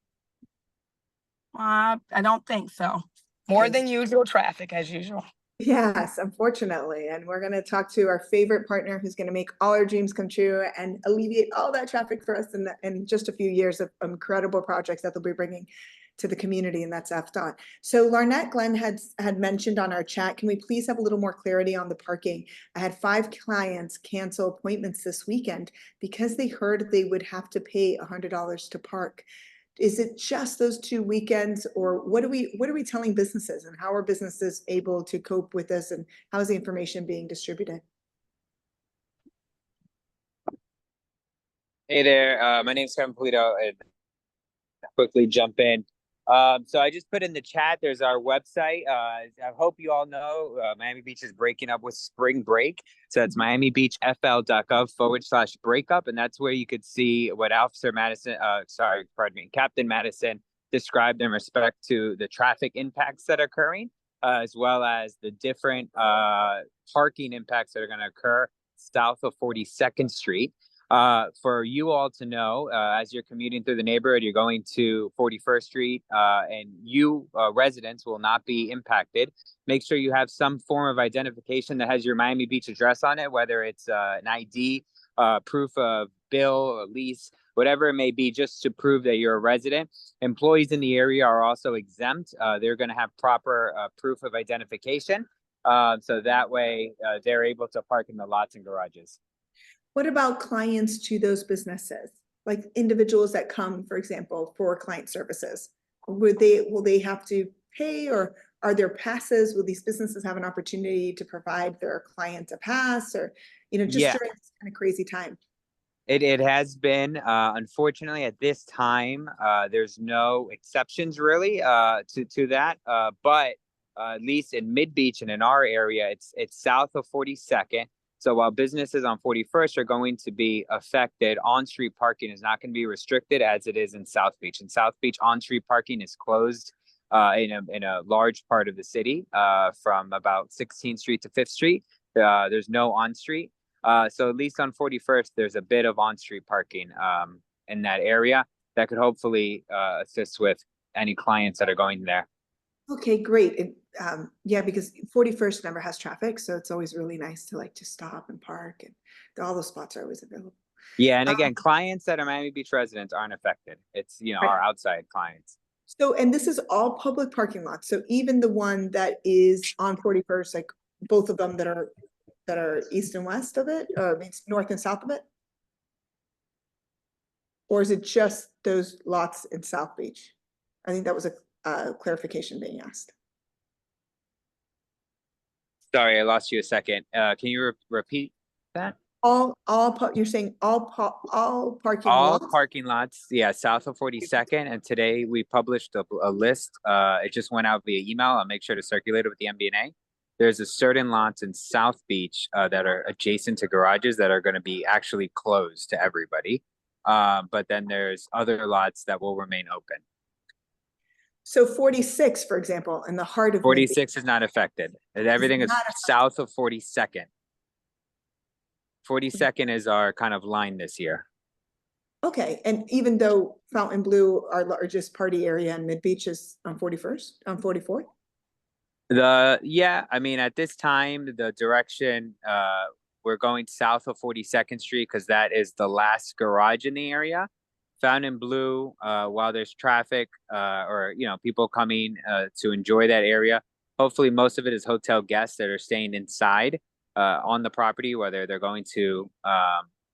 I don't think so. More than usual traffic as usual. Yes, unfortunately. And we're going to talk to our favorite partner who's going to make all our dreams come true and alleviate all that traffic for us in just a few years of incredible projects that they'll be bringing to the community, and that's FDOT. So Larnette Glenn had mentioned on our chat, can we please have a little more clarity on the parking? I had 5 clients cancel appointments this weekend because they heard they would have to pay $100 to park. Is it just those 2 weekends, or what are we telling businesses, and how are businesses able to cope with this, and how is the information being distributed? Hey there, my name's Kevin Polito, and I'll quickly jump in. So I just put in the chat, there's our website. I hope you all know Miami Beach is breaking up with spring break. So it's miamibeachfl.gov/breakup. And that's where you could see what Captain Madison described in respect to the traffic impacts that are occurring, as well as the different parking impacts that are going to occur south of 42nd Street. For you all to know, as you're commuting through the neighborhood, you're going to 41st Street, and you residents will not be impacted. Make sure you have some form of identification that has your Miami Beach address on it, whether it's an ID, proof of bill, a lease, whatever it may be, just to prove that you're a resident. Employees in the area are also exempt. They're going to have proper proof of identification. So that way they're able to park in the lots and garages. What about clients to those businesses, like individuals that come, for example, for client services? Will they have to pay, or are there passes? Will these businesses have an opportunity to provide their client a pass, or, just during this kind of crazy time? It has been, unfortunately, at this time, there's no exceptions really to that. But at least in MidBeach and in our area, it's south of 42nd. So while businesses on 41st are going to be affected, on-street parking is not going to be restricted as it is in South Beach. In South Beach, on-street parking is closed in a large part of the city, from about 16th Street to 5th Street. There's no on-street. So at least on 41st, there's a bit of on-street parking in that area that could hopefully assist with any clients that are going there. Okay, great. Yeah, because 41st never has traffic, so it's always really nice to just stop and park, and all those spots are always available. Yeah, and again, clients that are Miami Beach residents aren't affected. It's, our outside clients. So, and this is all public parking lots. So even the one that is on 41st, like both of them that are east and west of it, or means north and south of it? Or is it just those lots in South Beach? I think that was a clarification being asked. Sorry, I lost you a second. Can you repeat that? You're saying all parking lots? All parking lots, yeah, south of 42nd. And today we published a list. It just went out via email. I'll make sure to circulate it with the MBNA. there's a certain lots in South Beach that are adjacent to garages that are going to be actually closed to everybody. But then there's other lots that will remain open. So 46, for example, in the heart of 46 is not affected. Everything is south of 42nd. 42nd is our kind of line this year. Okay, and even though Fountain Blue, our largest party area in MidBeach, is on 41st, on 44th? Yeah, I mean, at this time, the direction, we're going south of 42nd Street because that is the last garage in the area. Fountain Blue, while there's traffic or, you know, people coming to enjoy that area, hopefully most of it is hotel guests that are staying inside on the property, whether they're going to,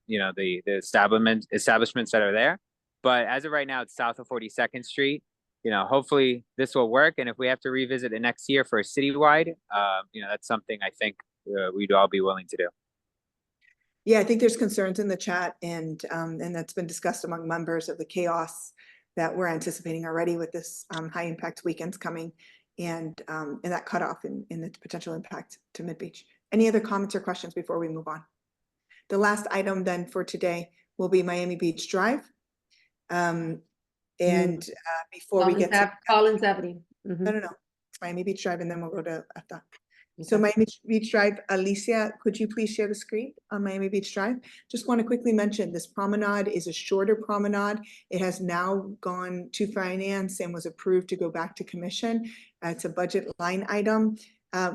you know, the establishments that are there. But as of right now, it's south of 42nd Street. You know, hopefully this will work. And if we have to revisit it next year for a citywide, you know, that's something I think we'd all be willing to do. Yeah, I think there's concerns in the chat, and that's been discussed among members of the chaos that we're anticipating already with this high impact weekends coming, and that cutoff in the potential impact to MidBeach. Any other comments or questions before we move on? The last item then for today will be Miami Beach Drive. Before we get to Collins Avenue. No, it's Miami Beach Drive, and then we'll go to FDOT. So Miami Beach Drive, Alicia, could you please share the screen on Miami Beach Drive? Just want to quickly mention this promenade is a shorter promenade. It has now gone to finance and was approved to go back to commission. It's a budget line item.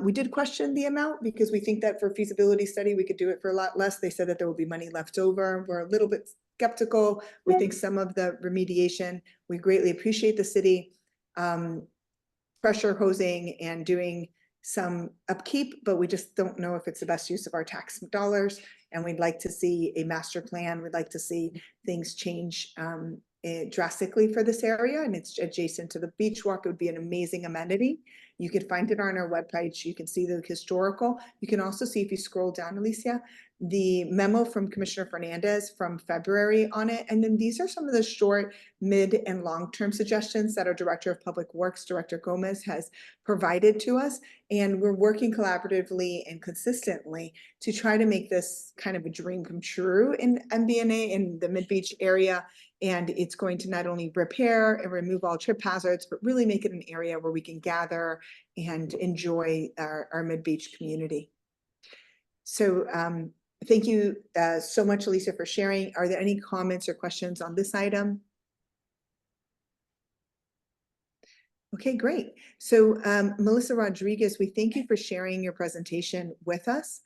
We did question the amount because we think that for feasibility study, we could do it for a lot less. They said that there will be money left over. We're a little bit skeptical. We think some of the remediation, we greatly appreciate the city pressure hosing and doing some upkeep, but we just don't know if it's the best use of our tax dollars. And we'd like to see a master plan. We'd like to see things change drastically for this area, and it's adjacent to the Beachwalk. It would be an amazing amenity. You can find it on our webpage. You can see the historical. You can also see, if you scroll down, Alicia, the memo from Commissioner Fernandez from February on it. And then these are some of the short, mid, and long-term suggestions that our Director of Public Works, Director Gomez, has provided to us. And we're working collaboratively and consistently to try to make this kind of a dream come true in MBNA in the MidBeach area. And it's going to not only repair and remove all trip hazards, but really make it an area where we can gather and enjoy our MidBeach community. So thank you so much, Alicia, for sharing. Are there any comments or questions on this item? Okay, great. So Melissa Rodriguez, we thank you for sharing your presentation with us.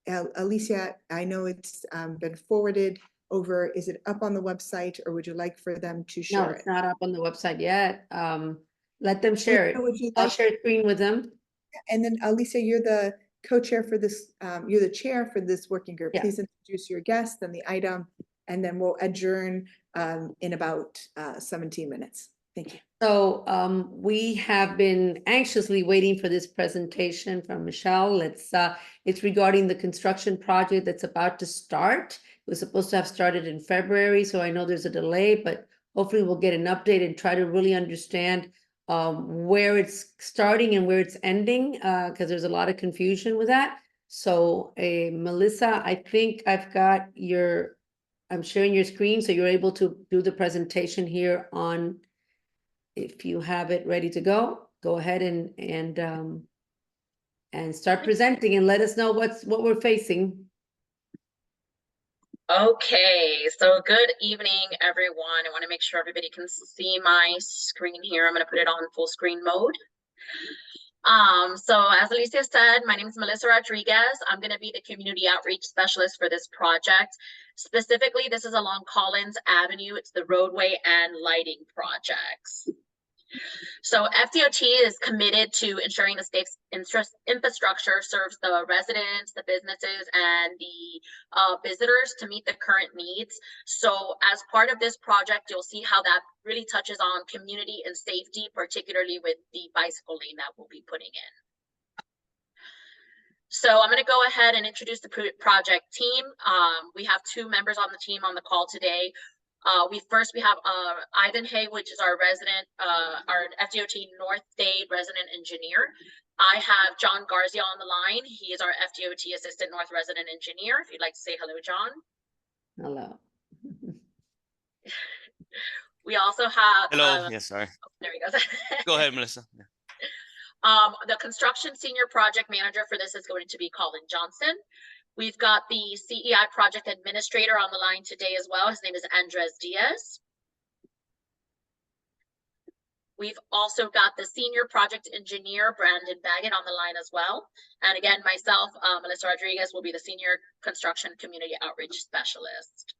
Alicia, I know it's been forwarded over. Is it up on the website, or would you like for them to share it? No, it's not up on the website yet. Let them share it. I'll share a screen with them. And then Alicia, you're the co-chair for this, you're the chair for this working group. Yeah. Please introduce your guest and the item, and then we'll adjourn in about 17 minutes. Thank you. So we have been anxiously waiting for this presentation from Michelle. It's regarding the construction project that's about to start. It was supposed to have started in February, so I know there's a delay, but hopefully we'll get an update and try to really understand where it's starting and where it's ending, because there's a lot of confusion with that. So Melissa, I think I've got I'm sharing your screen, so you're able to do the presentation here on. If you have it ready to go ahead and start presenting and let us know what we're facing. Okay, so good evening, everyone. I want to make sure everybody can see my screen here. I'm going to put it on full screen mode. So as Alicia said, my name is Melissa Rodriguez. I'm going to be the community outreach specialist for this project. Specifically, this is along Collins Avenue. It's the roadway and lighting projects. So FDOT is committed to ensuring the state's infrastructure serves the residents, the businesses, and the visitors to meet the current needs. So as part of this project, you'll see how that really touches on community and safety, particularly with the bicycle lane that we'll be putting in. So I'm going to go ahead and introduce the project team. We have two members on the team on the call today. We have Ivan Hay, which is our resident, our FDOT North Dade resident engineer. I have John Garcia on the line. He is our FDOT Assistant North Resident Engineer. If you'd like to say hello, John. Hello. We also have Yes, sorry. Oh, there he goes. Go ahead, Melissa. The construction senior project manager for this is going to be Colin Johnson. We've got the CEI project administrator on the line today as well. His name is Andres Diaz. We've also got the senior project engineer, Brandon Baggett, on the line as well. And again, myself, Melissa Rodriguez, will be the senior construction community outreach specialist.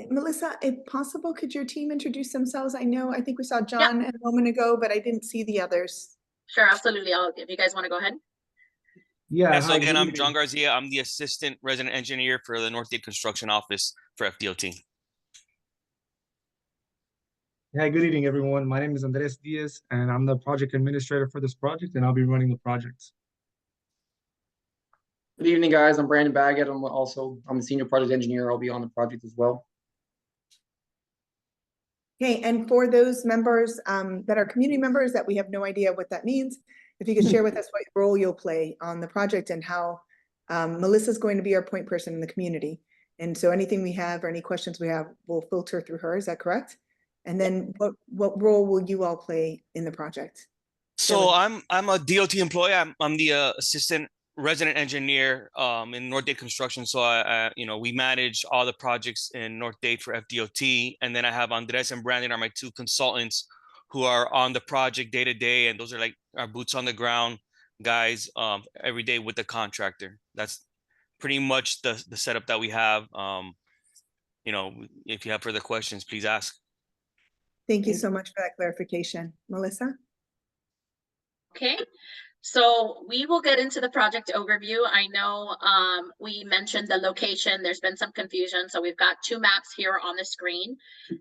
Melissa, if possible, could your team introduce themselves? I think we saw John a moment ago, but I didn't see the others. Sure, absolutely. If you guys want to go ahead. Yeah, so again, I'm John Garcia. I'm the assistant resident engineer for the North Dade Construction Office for FDOT. Hi, good evening, everyone. My name is Andres Diaz, and I'm the project administrator for this project, and I'll be running the project. Good evening, guys. I'm Brandon Baggett. I'm the senior project engineer. I'll be on the project as well. Okay, and for those members that are community members that we have no idea what that means, if you could share with us what role you'll play on the project and how Melissa's going to be our point person in the community. And so anything we have or any questions we have, we'll filter through her. Is that correct? And then what role will you all play in the project? So I'm a DOT employee. I'm the assistant resident engineer in North Dade Construction. So we manage all the projects in North Dade for FDOT. And then I have Andres and Brandon are my two consultants who are on the project day to day. And those are like our boots on the ground guys every day with the contractor. That's pretty much the setup that we have. If you have further questions, please ask. Thank you so much for that clarification. Melissa? Okay, so we will get into the project overview. I know we mentioned the location. There's been some confusion. So we've got two maps here on the screen.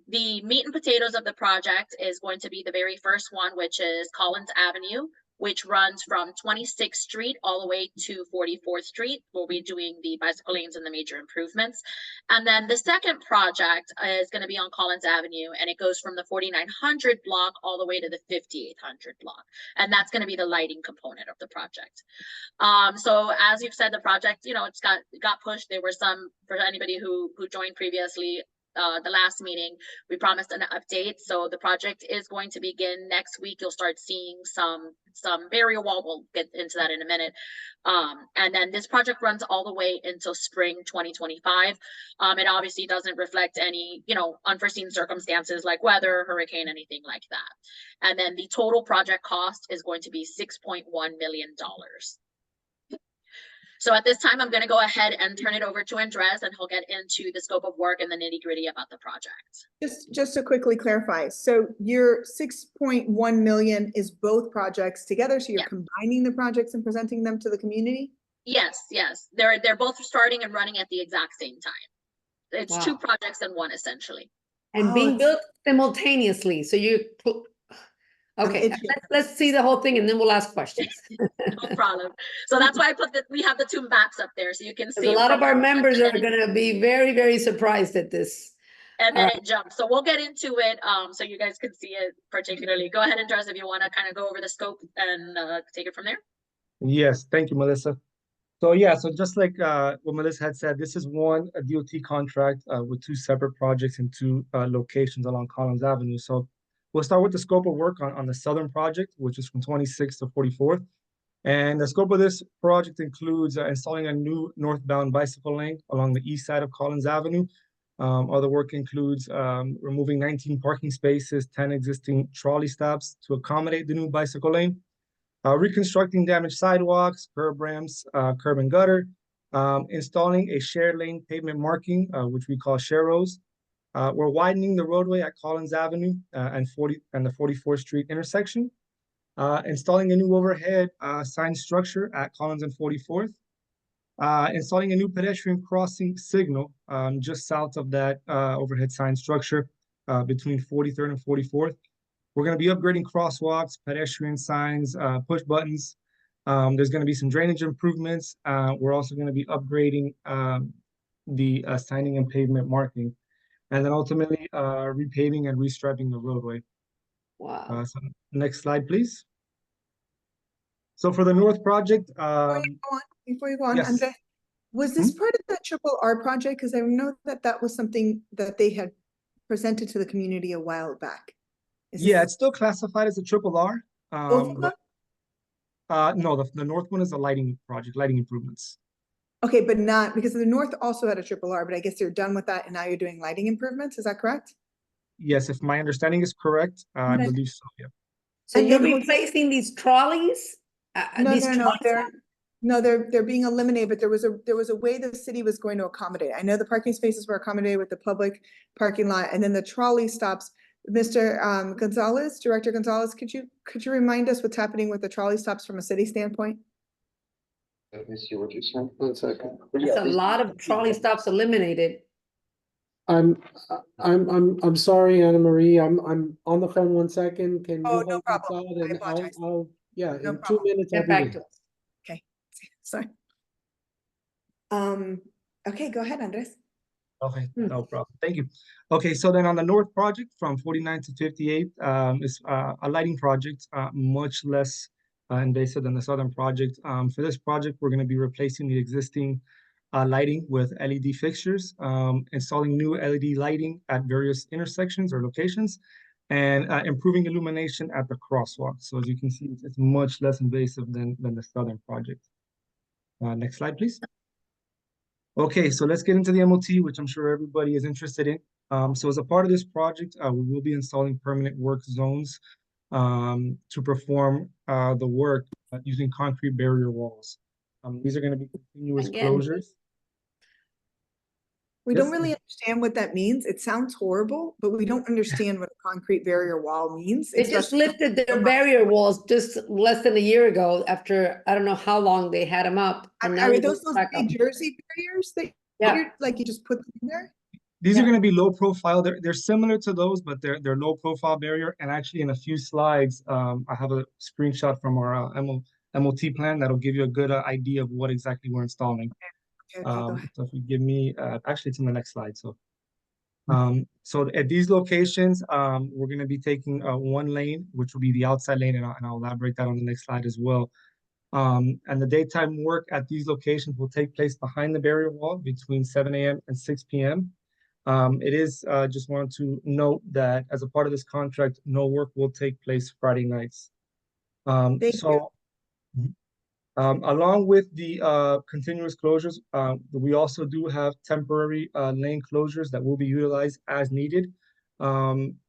The meat and potatoes of the project is going to be the very first one, which is Collins Avenue, which runs from 26th Street all the way to 44th Street. We'll be doing the bicycle lanes and the major improvements. And then the second project is going to be on Collins Avenue, and it goes from the 4900 block all the way to the 5800 block. And that's going to be the lighting component of the project. So as you've said, the project, it's got pushed. There were some, for anybody who joined previously, the last meeting, we promised an update. So the project is going to begin next week. You'll start seeing some barrier wall. We'll get into that in a minute. And then this project runs all the way until spring 2025. It obviously doesn't reflect any, unforeseen circumstances like weather, hurricane, anything like that. And then the total project cost is going to be $6.1 million. So at this time, I'm going to go ahead and turn it over to Andres, and he'll get into the scope of work and the nitty-gritty about the project. Just to quickly clarify, so your 6.1 million is both projects together, so you're combining the projects and presenting them to the community? Yes. They're both starting and running at the exact same time. It's two projects in one, essentially. And being built simultaneously. So okay, let's see the whole thing and then we'll ask questions. No problem. So that's why we have the two maps up there so you can see. A lot of our members are going to be very, very surprised at this. And then it jumps. So we'll get into it so you guys can see it particularly. Go ahead, Andres, if you want to kind of go over the scope and take it from there. Yes, thank you, Melissa. So just like what Melissa had said, this is a DOT contract with two separate projects in two locations along Collins Avenue. So we'll start with the scope of work on the southern project, which is from 26th to 44th. And the scope of this project includes installing a new northbound bicycle lane along the east side of Collins Avenue. Other work includes removing 19 parking spaces, 10 existing trolley stops to accommodate the new bicycle lane, reconstructing damaged sidewalks, curb ramps, curb and gutter, installing a shared lane pavement marking, which we call sharrows. We're widening the roadway at Collins Avenue and the 44th Street intersection, installing a new overhead sign structure at Collins and 44th, installing a new pedestrian crossing signal just south of that overhead sign structure between 43rd and 44th. We're going to be upgrading crosswalks, pedestrian signs, push buttons. There's going to be some drainage improvements. We're also going to be upgrading the signing and pavement marking. and then ultimately repaving and restriping the roadway. Wow. So next slide, please. So for the North project, Before you go on, yes. Andre, was this part of that RRR project? Because I know that that was something that they had presented to the community a while back. Yeah, it's still classified as a RRR. Both of them? No, the North one is a lighting project, lighting improvements. Okay, but not, because the North also had a RRR, but I guess they're done with that and now you're doing lighting improvements, is that correct? Yes, if my understanding is correct, I Okay. believe so, yeah. So And you're then replacing these trolleys? They're being eliminated, but there was a way the city was going to accommodate. I know the parking spaces were accommodated with the public parking lot, and then the trolley stops. Mr. Gonzalez, Director Gonzalez, could you remind us what's happening with the trolley stops from a city standpoint? Let me see what you said. 1 second. That's a lot of trolley stops eliminated. I'm sorry, Anna Marie. I'm on the phone 1 second. Can you hold no the problem. thought and I'll yeah, No in problem. 2 minutes I'll Get be back there. to us. Okay, sorry. Okay, go ahead, Andres. Okay, no problem. Thank you. Okay, so then on the North project from 49 to 58 is a lighting project, much less invasive than the Southern project. For this project, we're going to be replacing the existing lighting with LED fixtures, installing new LED lighting at various intersections or locations, and improving illumination at the crosswalk. So as you can see, it's much less invasive than the Southern project. Next slide, please. Okay, so let's get into the MOT, which I'm sure everybody is interested in. So as a part of this project, we will be installing permanent work zones to perform the work using concrete barrier walls. These are going to be continuous closures. We don't really understand what that means. It sounds horrible, but we don't understand what a concrete barrier wall means. They just lifted their barrier walls just less than a year ago after, I don't know how long they had them up. And now Are those big Jersey barriers that you just put them in there? These are going to be low profile. They're similar to those, but they're low profile barrier. And actually in a few slides, I have a screenshot from our MOT plan that'll give you a good idea of what exactly we're installing. So if you give me, actually it's in the next slide. So at these locations, we're going to be taking one lane, which will be the outside lane, and I'll elaborate that on the next slide as well. And the daytime work at these locations will take place behind the barrier wall between 7 a.m. and 6 p.m. It is just wanted to note that as a part of this contract, no work will take place Friday nights. Along with the continuous closures, we also do have temporary lane closures that will be utilized as needed.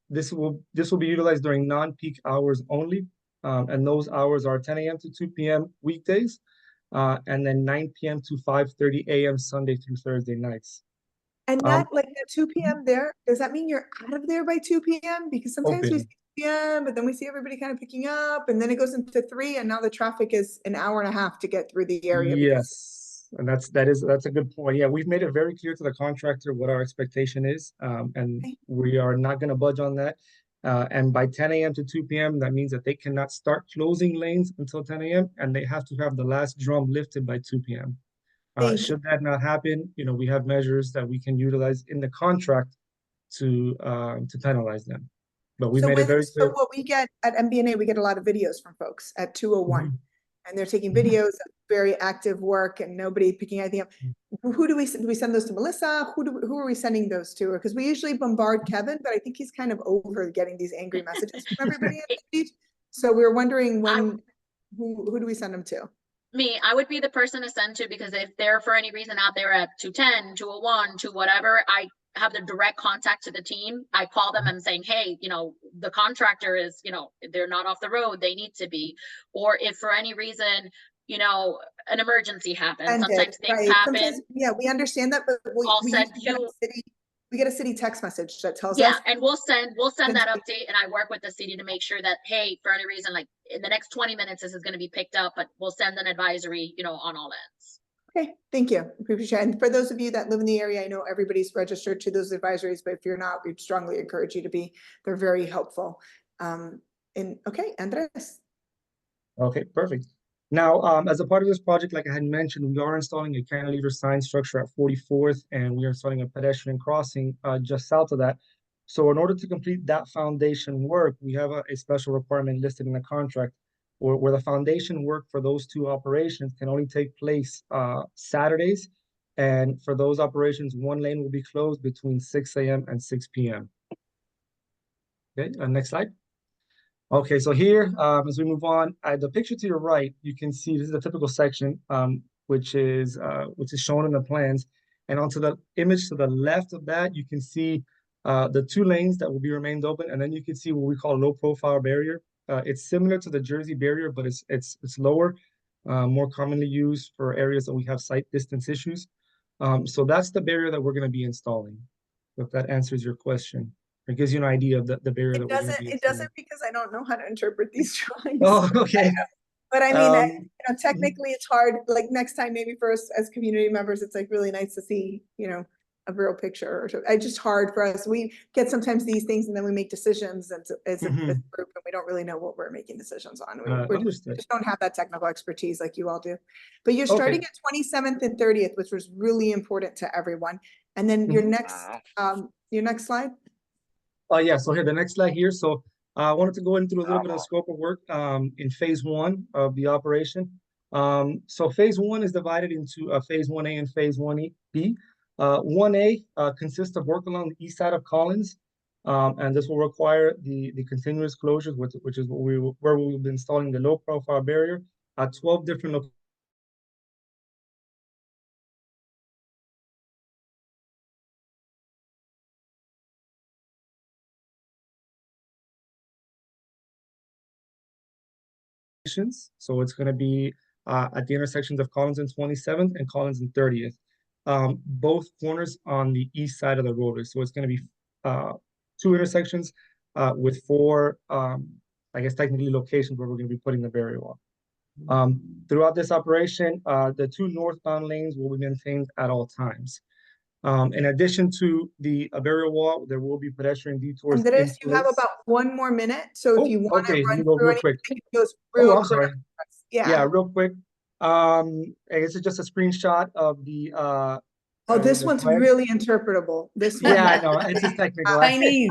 This will be utilized during non-peak hours only, and those hours are 10 a.m. to 2 p.m. weekdays, and then 9 p.m. to 5:30 a.m. Sunday through Thursday nights. And that, like the 2 p.m. there, does that mean you're out of there by 2 p.m.? Because sometimes we see 2 p.m., but then we see everybody kind of picking up, and then it goes into 3, and now the traffic is an hour and a half to get through the area. Yes, and that's a good point. Yeah, we've made it very clear to the contractor what our expectation is, and we are not going to budge on that. And by 10 a.m. to 2 p.m., that means that they cannot start closing lanes until 10 a.m., and they have to have the last drum lifted by 2 p.m. Should that not happen, we have measures that we can utilize in the contract to penalize them. But we made it very clear. So what we get at MBNA, we get a lot of videos from folks at 201, and they're taking videos of very active work and nobody picking anything up. Who do we send those to? Melissa? Who are we sending those to? Because we usually bombard Kevin, but I think he's kind of over getting these angry messages from everybody at the beach. So we were wondering who do we send them to? Me, I would be the person to send to, because if they're for any reason out there at 210, 201, to whatever, I have the direct contact to the team. I call them and saying, hey, the contractor is, they're not off the road, they need to be. Or if for any reason, an emergency happens, sometimes things happen. Sometimes, we understand that, but we get a city text message that tells us. Yeah, and we'll send that update, and I work with the city to make sure that, hey, for any reason, like in the next 20 minutes, this is going to be picked up, but we'll send an advisory, on all ends. Okay, thank you. Appreciate it. And for those of you that live in the area, I know everybody's registered to those advisories, but if you're not, we strongly encourage you to be. They're very helpful. Okay, Andres. Okay, perfect. Now, as a part of this project, like I had mentioned, we are installing a cantilever sign structure at 44th, and we are installing a pedestrian crossing just south of that. So in order to complete that foundation work, we have a special requirement listed in the contract where the foundation work for those two operations can only take place Saturdays. And for those operations, one lane will be closed between 6 a.m. and 6 p.m. Okay, next slide. Okay, so here, as we move on, the picture to your right, you can see this is a typical section, which is shown in the plans. And onto the image to the left of that, you can see the two lanes that will be remained open, and then you can see what we call low profile barrier. It's similar to the Jersey barrier, but it's lower, more commonly used for areas that we have sight distance issues. So that's the barrier that we're going to be installing. If that answers your question. It gives you an idea of the barrier that we're going to be installing. It doesn't because I don't know how to interpret these drawings. Oh, okay. But I mean, technically it's hard, like next time, maybe for us as community members, it's like really nice to see, a real picture. Or it's just hard for us. We get sometimes these things and then we make decisions as a group, and we don't really know what we're making decisions on. We just don't have that technical expertise like you all do. But you're starting at 27th and 30th, which was really important to everyone. And then your next slide. Yeah, so here, the next slide here. So I wanted to go into a little bit of the scope of work in phase 1 of the operation. So phase 1 is divided into phase 1A and phase 1B. 1A consists of work along the east side of Collins, and this will require the continuous closures, which is where we will be installing the low profile barrier at 12 different locations. So it's going to be at the intersections of Collins and 27th and Collins and 30th. Both corners on the east side of the roadway. So it's going to be 2 intersections with 4, I guess technically locations where we're going to be putting the barrier wall. Throughout this operation, the 2 northbound lanes will be maintained at all times. In addition to the barrier wall, there will be pedestrian detours. Andres, you have about 1 more minute. So if you want to run through real quick. real I'm sorry. Yeah, real quick. I guess it's just a screenshot of the this one's really interpretable. This one. Yeah, I know. It's just technical. Chinese.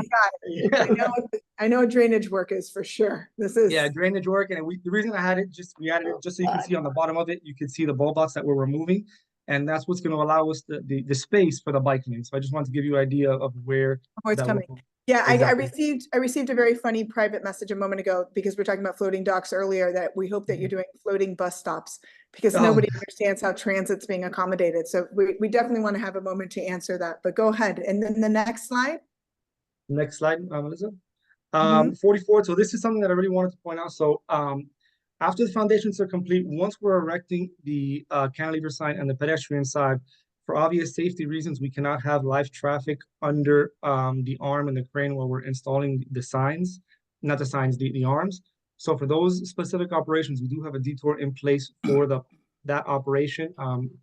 I know what drainage work is for sure. This is drainage work, and the reason we added it just so you can see on the bottom of it, you can see the bulb box that we're removing, and that's what's going to allow us the space for the bike lane. So I just wanted to give you an idea of where it's coming. Yeah, exactly. I received a very funny private message a moment ago because we're talking about floating docks earlier that we hope that you're doing floating bus stops because nobody understands how transit's being accommodated. So we definitely want to have a moment to answer that, but go ahead. And then the next slide. Next slide, Melissa. 44. So this is something that I really wanted to point out. So after the foundations are complete, once we're erecting the cantilever sign and the pedestrian side, for obvious safety reasons, we cannot have live traffic under the arm and the crane while we're installing the signs, not the signs, the arms. So for those specific operations, we do have a detour in place for that operation.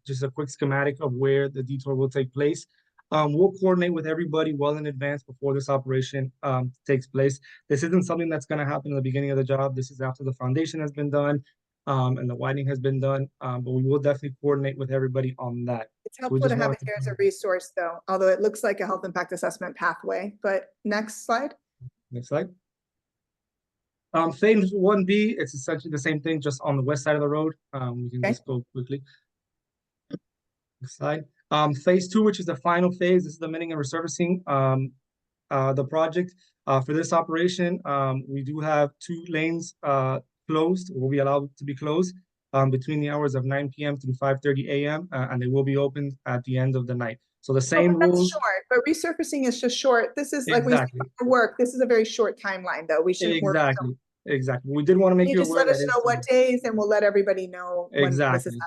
Just a quick schematic of where the detour will take place. We'll coordinate with everybody well in advance before this operation takes place. This isn't something that's going to happen in the beginning of the job. This is after the foundation has been done and the widening has been done, but we will definitely coordinate with everybody on that. It's helpful to have it here as a resource, though, although it looks like a health impact assessment pathway. But next slide. Next slide. Phase 1B, it's essentially the same thing, just on the west side of the road. We can just go quickly. Next slide. Phase 2, which is the final phase, this is the minting and resurfacing the project. For this operation, we do have 2 lanes closed, will be allowed to be closed between the hours of 9 p.m. through 5:30 a.m. And they will be opened at the end of the night. So the same rules. Short, but resurfacing is just short. This is like we work. This is a very short timeline, though. We should work. Exactly. We did want to make you just aware. Let us know what days, and we'll let everybody know when this is happening.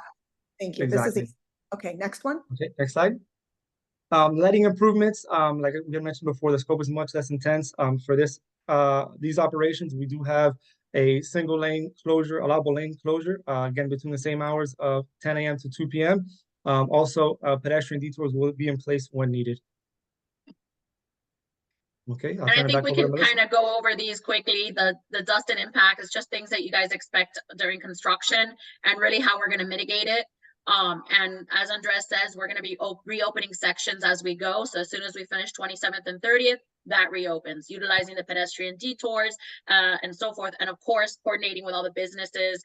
Thank you. Exactly. This is easy. Okay, next one. Okay, next slide. Lighting improvements, like we had mentioned before, the scope is much less intense. For these operations, we do have a single lane closure, allowable lane closure, again, between the same hours of 10 a.m. to 2 p.m. Also, pedestrian detours will be in place when needed. Okay, I'll And I turn it think back we over to can Melissa. kind of go over these quickly. The dust and impact is just things that you guys expect during construction and really how we're going to mitigate it. And as Andres says, we're going to be reopening sections as we go. So as soon as we finish 27th and 30th, that reopens, utilizing the pedestrian detours and so forth. And of course, coordinating with all the businesses,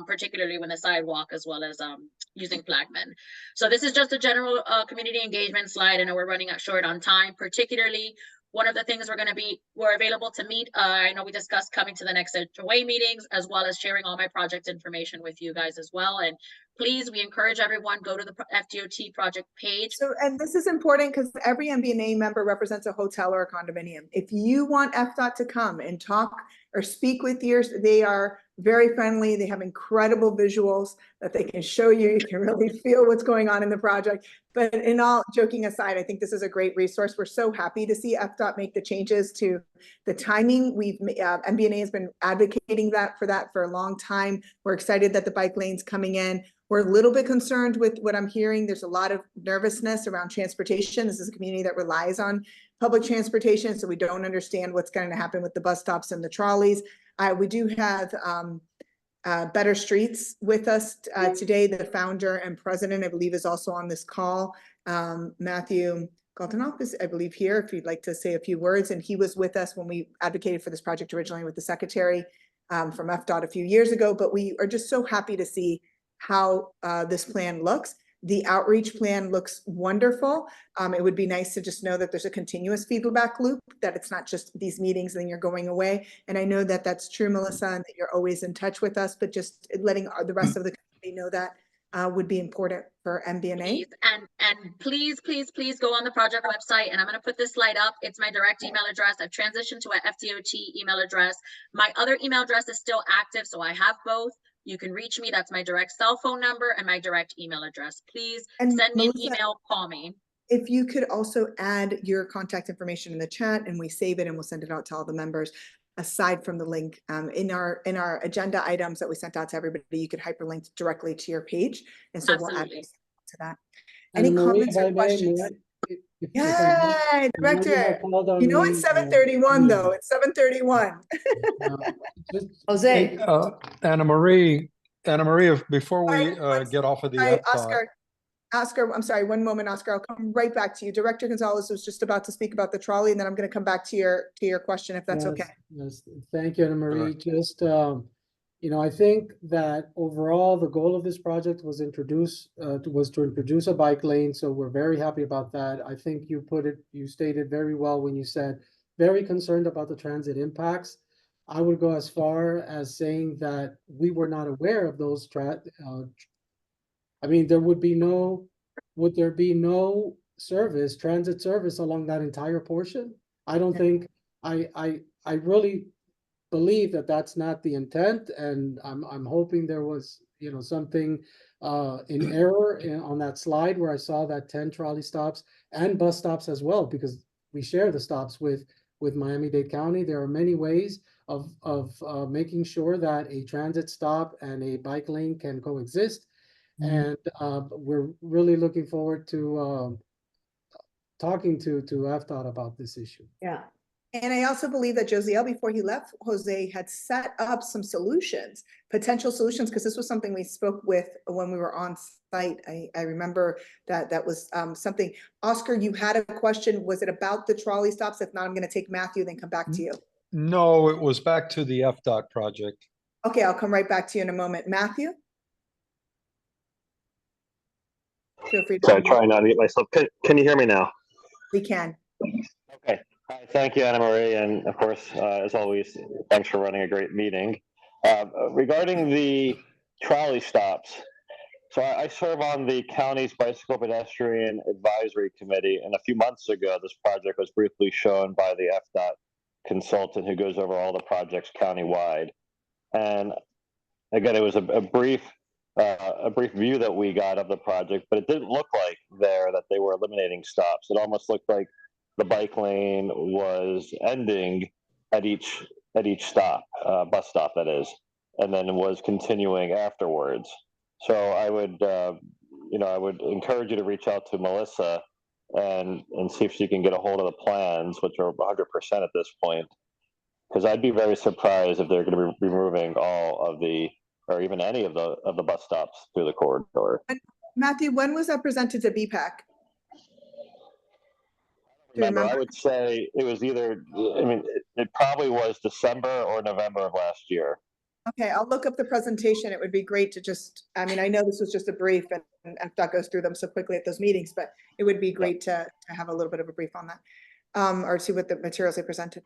particularly when the sidewalk, as well as using flagmen. So this is just a general community engagement slide. I know we're running short on time, particularly one of the things we're available to meet. I know we discussed coming to the next HOA meetings, as well as sharing all my project information with you guys as well. And please, we encourage everyone, go to the FDOT project page. So, and this is important because every MBNA member represents a hotel or a condominium. If you want FDOT to come and talk or speak with yours, they are very friendly. They have incredible visuals that they can show you. You can really feel what's going on in the project. But in all joking aside, I think this is a great resource. We're so happy to see FDOT make the changes to the timing. MBNA has been advocating for that for a long time. We're excited that the bike lane's coming in. We're a little bit concerned with what I'm hearing. There's a lot of nervousness around transportation. This is a community that relies on public transportation, so we don't understand what's going to happen with the bus stops and the trolleys. We do have Better Streets with us today. The founder and president, I believe, is also on this call. Matthew Galtanoff is, I believe, here, if you'd like to say a few words. And he was with us when we advocated for this project originally with the secretary from FDOT a few years ago. But we are just so happy to see how this plan looks. The outreach plan looks wonderful. It would be nice to just know that there's a continuous feedback loop, that it's not just these meetings and then you're going away. And I know that that's true, Melissa, and that you're always in touch with us, but just letting the rest of the community know that would be important for MBNA. And please go on the project website, and I'm going to put this slide up. It's my direct email address. I've transitioned to a FDOT email address. My other email address is still active, so I have both. You can reach me. That's my direct cell phone number and my direct email address. Please send me an email, call me. If you could also add your contact information in the chat, and we save it and we'll send it out to all the members. Aside from the link in our agenda items that we sent out to everybody, you could hyperlink directly to your page, and so we'll add to that. Any comments or questions? Yeah, Director. You know it's 7:31 though. It's 7:31. Jose. Anna Marie, before we get off of the Oscar, I'm sorry, one moment, Oscar. I'll come right back to you. Director Gonzalez was just about to speak about the trolley, and then I'm going to come back to your question, if that's okay. Yes, thank you, Anna Marie. Just I think that overall the goal of this project was to introduce a bike lane, so we're very happy about that. I think you stated very well when you said very concerned about the transit impacts. I would go as far as saying that we were not aware of those would there be no transit service along that entire portion? I don't think, I really believe that that's not the intent, and I'm hoping there was, something in error on that slide where I saw that 10 trolley stops and bus stops as well, because we share the stops with Miami-Dade County. There are many ways of making sure that a transit stop and a bike lane can coexist. And we're really looking forward to talking to FDOT about this issue. Yeah. And I also believe that Josiel, before he left, Jose had set up some solutions, potential solutions, because this was something we spoke with when we were on site. I remember that was something. Oscar, you had a question. Was it about the trolley stops? If not, I'm going to take Matthew, then come back to you. No, it was back to the FDOT project. Okay, I'll come right back to you in a moment. Matthew? Feel free to. Sorry, trying to unmute myself. Can you hear me now? We can. Okay. Thank you, Anna Marie, and of course, as always, thanks for running a great meeting. Regarding the trolley stops, so I serve on the county's Bicycle Pedestrian Advisory Committee, and a few months ago, this project was briefly shown by the FDOT consultant who goes over all the projects countywide. And again, it was a brief view that we got of the project, but it didn't look like that they were eliminating stops. It almost looked like the bike lane was ending at each stop, bus stop that is, and then was continuing afterwards. So I would encourage you to reach out to Melissa and see if she can get a hold of the plans, which are 100% at this point. Because I'd be very surprised if they're going to be removing all of the, or even any of the bus stops through the corridor. And Matthew, when was that presented to BPAC? Remember, I would say it was either, I mean, it probably was December or November of last year. Okay, I'll look up the presentation. It would be great to just, I mean, I know this was just a brief and FDOT goes through them so quickly at those meetings, but it would be great to have a little bit of a brief on that, or see what the materials they presented.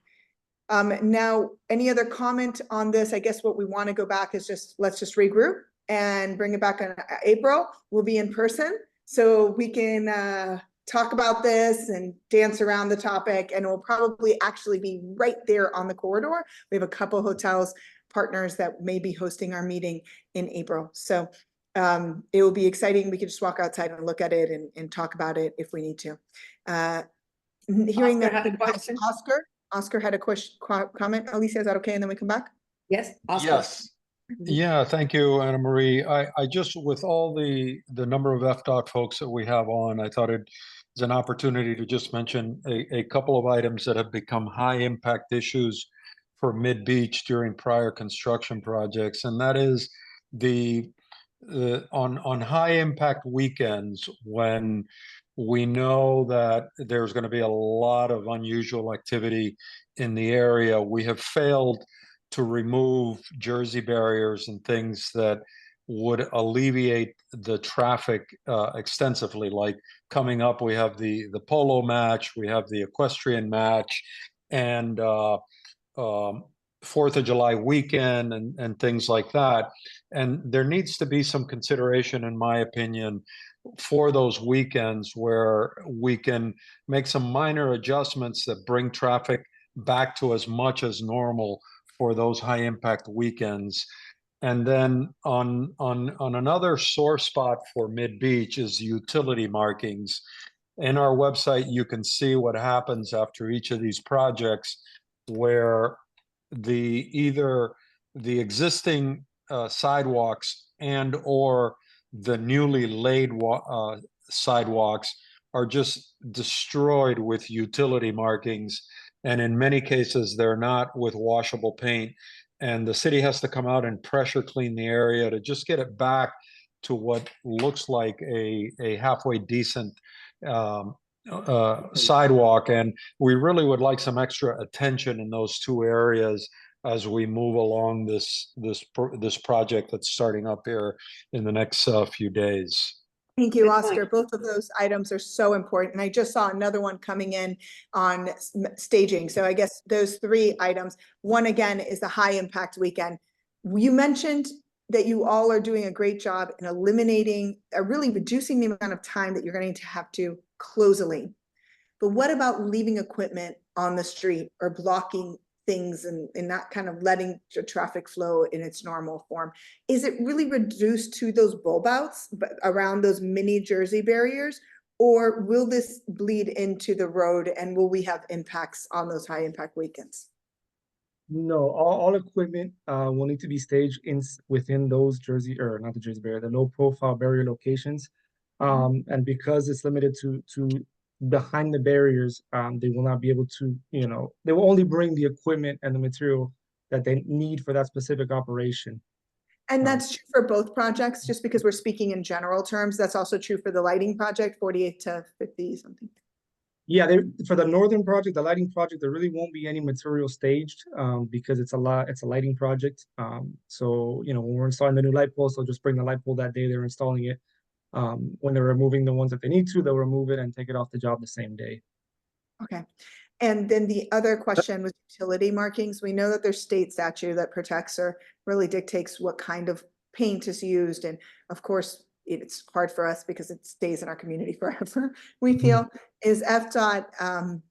Now, any other comment on this? I guess what we want to go back is just, let's just regroup and bring it back in April. We'll be in person, so we can talk about this and dance around the topic, and we'll probably actually be right there on the corridor. We have a couple hotels partners that may be hosting our meeting in April. So it will be exciting. We can just walk outside and look at it and talk about it if we need to. Hearing Oscar that, had a question. Oscar had a question, comment. Alicia, is that okay? And then we come back? Yes, Oscar. Yes. Yeah, thank you, Anna Marie. I just, with all the number of FDOT folks that we have on, I thought it's an opportunity to just mention a couple of items that have become high impact issues for MidBeach during prior construction projects, and that is on high impact weekends when we know that there's going to be a lot of unusual activity in the area. We have failed to remove Jersey barriers and things that would alleviate the traffic extensively. Like coming up, we have the polo match, we have the equestrian match, and 4th of July weekend and things like that. And there needs to be some consideration, in my opinion, for those weekends where we can make some minor adjustments that bring traffic back to as much as normal for those high impact weekends. And then on another sore spot for MidBeach is utility markings. In our website, you can see what happens after each of these projects, where either the existing sidewalks and or the newly laid sidewalks are just destroyed with utility markings. And in many cases, they're not with washable paint. And the city has to come out and pressure clean the area to just get it back to what looks like a halfway decent sidewalk. And we really would like some extra attention in those two areas as we move along this project that's starting up here in the next few days. Thank you, Oscar. Both of those items are so important. And I just saw another one coming in on staging. So I guess those three items. One, again, is the high impact weekend. You mentioned that you all are doing a great job in eliminating, really reducing the amount of time that you're going to have to close a lane. But what about leaving equipment on the street or blocking things and not kind of letting the traffic flow in its normal form? Is it really reduced to those bulb outs around those mini Jersey barriers, or will this bleed into the road and will we have impacts on those high impact weekends? No, all equipment will need to be staged within those the low profile barrier locations. And because it's limited to behind the barriers, they will not be able to, they will only bring the equipment and the material that they need for that specific operation. And that's true for both projects, just because we're speaking in general terms. That's also true for the lighting project, 48 to 50 something. Yeah, for the northern project, the lighting project, there really won't be any material staged because it's a lighting project. So, when we're installing the new light poles, they'll just bring the light pole that day they're installing it. When they're removing the ones that they need to, they'll remove it and take it off the job the same day. Okay. And then the other question was utility markings. We know that there's state statute that protects or really dictates what kind of paint is used. And of course, it's hard for us because it stays in our community forever. We feel is FDOT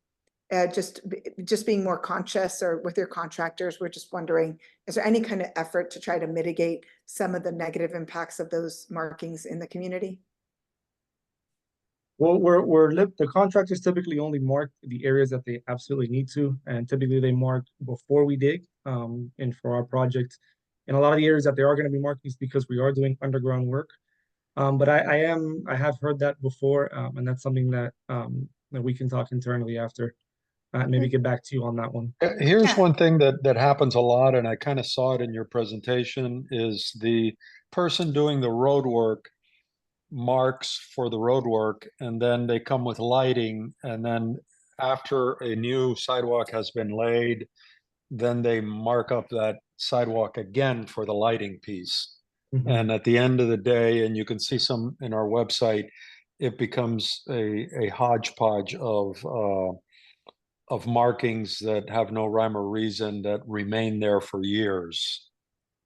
just being more conscious, or with your contractors, we're just wondering, is there any kind of effort to try to mitigate some of the negative impacts of those markings in the community? Well, the contractors typically only mark the areas that they absolutely need to, and typically they mark before we dig. And for our project, in a lot of the areas that they are going to be marked is because we are doing underground work. But I have heard that before, and that's something that that we can talk internally after. Maybe get back to you on that one. Here's one thing that happens a lot, and I kind of saw it in your presentation, is the person doing the road work marks for the road work, and then they come with lighting, and then after a new sidewalk has been laid, then they mark up that sidewalk again for the lighting piece. Mhm. And at the end of the day, and you can see some in our website, it becomes a hodgepodge of markings that have no rhyme or reason that remain there for years.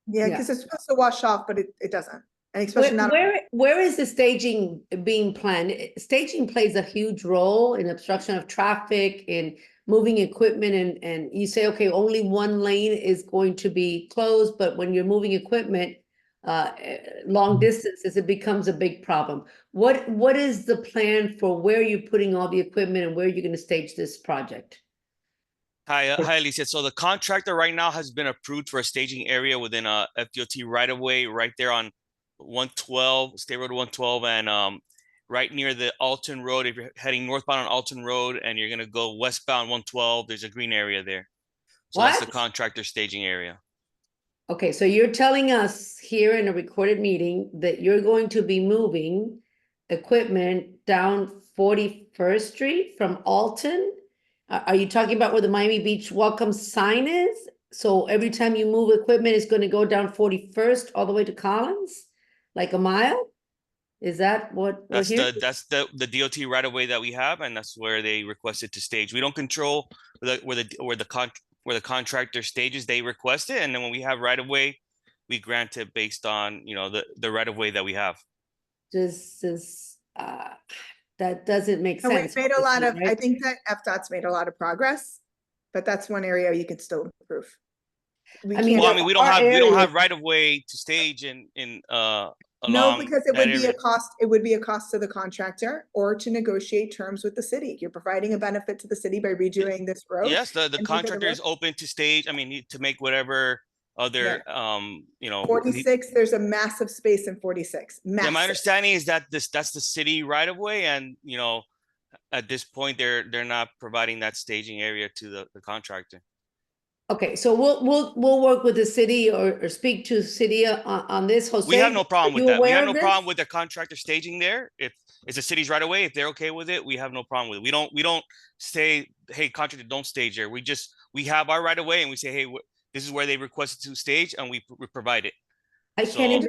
Yeah, because it's supposed to wash off, but it doesn't. And especially not. Where is the staging being planned? Staging plays a huge role in obstruction of traffic, in moving equipment, and you say, okay, only one lane is going to be closed, but when you're moving equipment long distances, it becomes a big problem. What is the plan for where you're putting all the equipment and where you're going to stage this project? Hi, Alicia. So the contractor right now has been approved for a staging area within a FDOT right of way right there on 112, State Road 112, and right near the Alton Road. If you're heading northbound on Alton Road and you're gonna go westbound 112, there's a green area there. So that's the contractor staging area. Okay, so you're telling us here in a recorded meeting that you're going to be moving equipment down 41st Street from Alton? Are you talking about where the Miami Beach welcome sign is? So every time you move equipment, it's going to go down 41st all the way to Collins? Like a mile? Is that what we're hearing? That's the DOT right of way that we have, and that's where they requested to stage. We don't control where the contractor stages. They request it, and then when we have right of way, we grant it based on the right of way that we have. That doesn't make And sense. we've made a lot of. Right? I think that FDOT's made a lot of progress, but that's one area you could still improve. We don't have right of way to stage no, because it would be a cost. It would be a cost to the contractor or to negotiate terms with the city. You're providing a benefit to the city by redoing this road. Yes, the contractor is open to stage. I mean, to make whatever other 46. There's a massive space in 46. Massive. Yeah, my understanding is that that's the city right of way, and at this point they're not providing that staging area to the contractor. Okay, so we'll work with the city or speak to the city on this. Jose, we have no problem with that. We have no this? problem with the contractor staging there. If it's the city's right away, if they're okay with it, we have no problem with it. We don't say, hey, contractor, don't stage there. We have our right of way, and we say, hey, this is where they requested to stage, and we provide it. We can't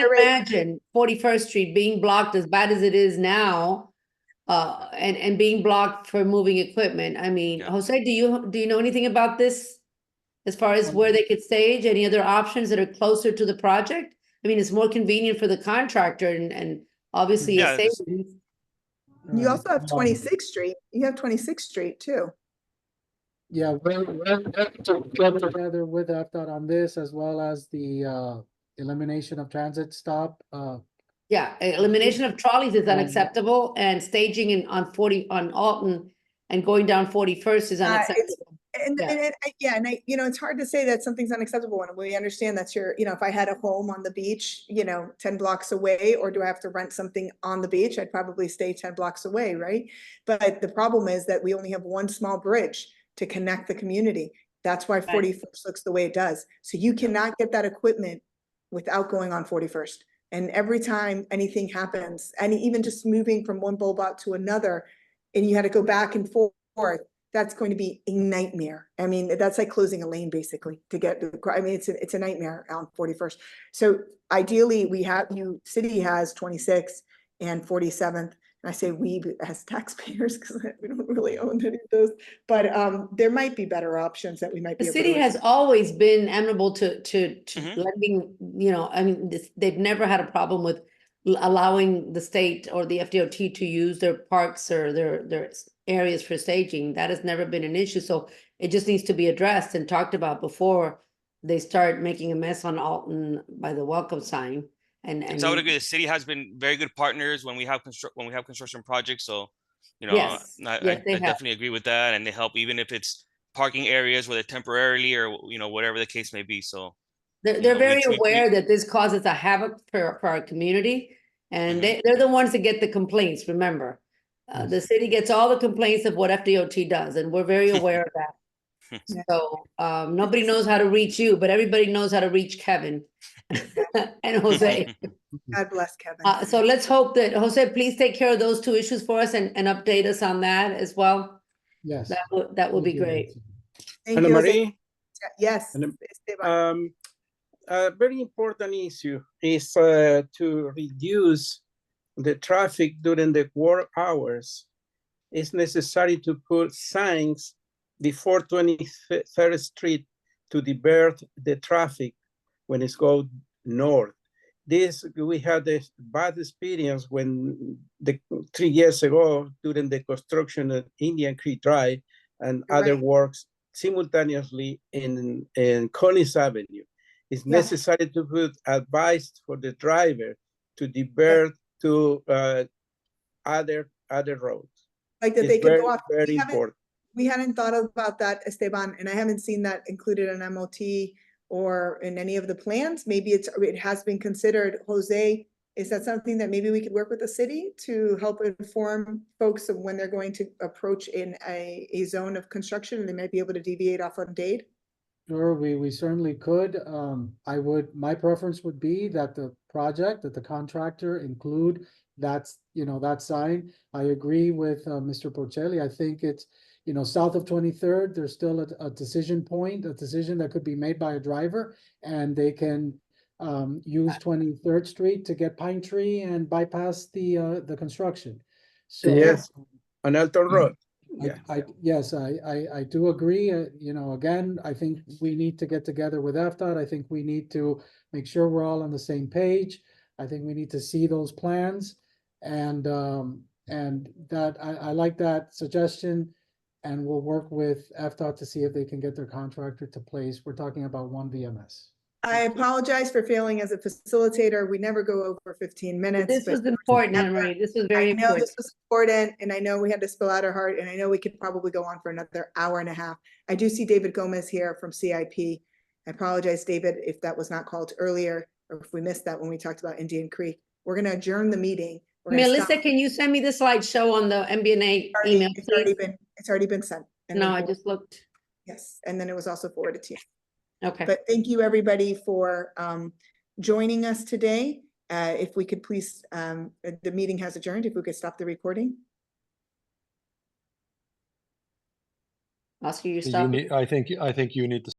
imagine 41st Street being blocked as bad as it is now. And being blocked for moving equipment. I mean, Jose, do you know anything about this as far as where they could stage? Any other options that are closer to the project? I mean, it's more convenient for the contractor and obviously a savings. You also have 26th Street. You have 26th Street too. Yeah, we're together with FDOT on this, as well as the elimination of transit stop. Yeah, elimination of trolleys is unacceptable, and staging on Alton and going down 41st is unacceptable. It's hard to say that something's unacceptable when we understand that's if I had a home on the beach, 10 blocks away, or do I have to rent something on the beach? I'd probably stay 10 blocks away, right? But the problem is that we only have one small bridge to connect the community. That's why 41st looks the way it does. So you cannot get that equipment without going on 41st. And every time anything happens, and even just moving from one bulb out to another, and you had to go back and forth, that's going to be a nightmare. I mean, that's like closing a lane basically to get. I mean, it's a nightmare on 41st. So ideally, city has 26th and 47th. And I say we as taxpayers because we don't really own any of those. But there might be better options that we might be. The city has always been amenable to letting, I mean, they've never had a problem with allowing the state or the FDOT to use their parks or their areas for staging. That has never been an issue. So it just needs to be addressed and talked about before they start making a mess on Alton by the welcome sign. And so I would agree. The city has been very good partners when we have construction projects. So, I definitely agree with that, and they help even if it's parking areas, whether temporarily or whatever the case may be. So, They're very aware that this causes a havoc for our community, and they're the ones that get the complaints, remember. The city gets all the complaints of what FDOT does, and we're very aware of that. So nobody knows how to reach you, but everybody knows how to reach Kevin and Jose. God bless Kevin. So let's hope that, Jose, please take care of those two issues for us and update us on that as well. Yes. That would be great. Thank Anna you, Jose. Marie? Yes. A very important issue is to reduce the traffic during the work hours. It's necessary to put signs before 23rd Street to divert the traffic when it's going north. We had a bad experience when 3 years ago during the construction of Indian Creek Drive and other works simultaneously in Collins Avenue. It's necessary to put advice for the driver to divert to other roads. Like that they could go off. Very important. We hadn't thought about that, Esteban, and I haven't seen that included in MOT or in any of the plans. Maybe it has been considered. Jose, is that something that maybe we could work with the city to help inform folks of when they're going to approach in a zone of construction and they might be able to deviate off on Dade? Sure, we certainly could. My preference would be that the contractor include that sign. I agree with Mr. Porcelli. I think it's, south of 23rd, there's still a decision that could be made by a driver, and they can use 23rd Street to get Pine Tree and bypass the construction. So yes, on Elton Road. I do agree. Again, I think we need to get together with FDOT. I think we need to make sure we're all on the same page. I think we need to see those plans, and that I like that suggestion. And we'll work with FDOT to see if they can get their contractor to place. We're talking about one VMS. I apologize for failing as a facilitator. We never go over 15 minutes. This was important, Anne-Marie. This was very important. I know this was important, and I know we had to spill out our heart, and I know we could probably go on for another hour and a half. I do see David Gomez here from CIP. I apologize, David, if that was not called earlier, or if we missed that when we talked about Indian Creek. We're going to adjourn the meeting. Melissa, can you send me the slideshow on the MBNA email? It's already been sent. No, I just looked. Yes, and then it was also forwarded to you. Okay. But thank you, everybody, for joining us today. If we could please, the meeting has adjourned. If we could stop the recording. Oscar, you stop. I think you need to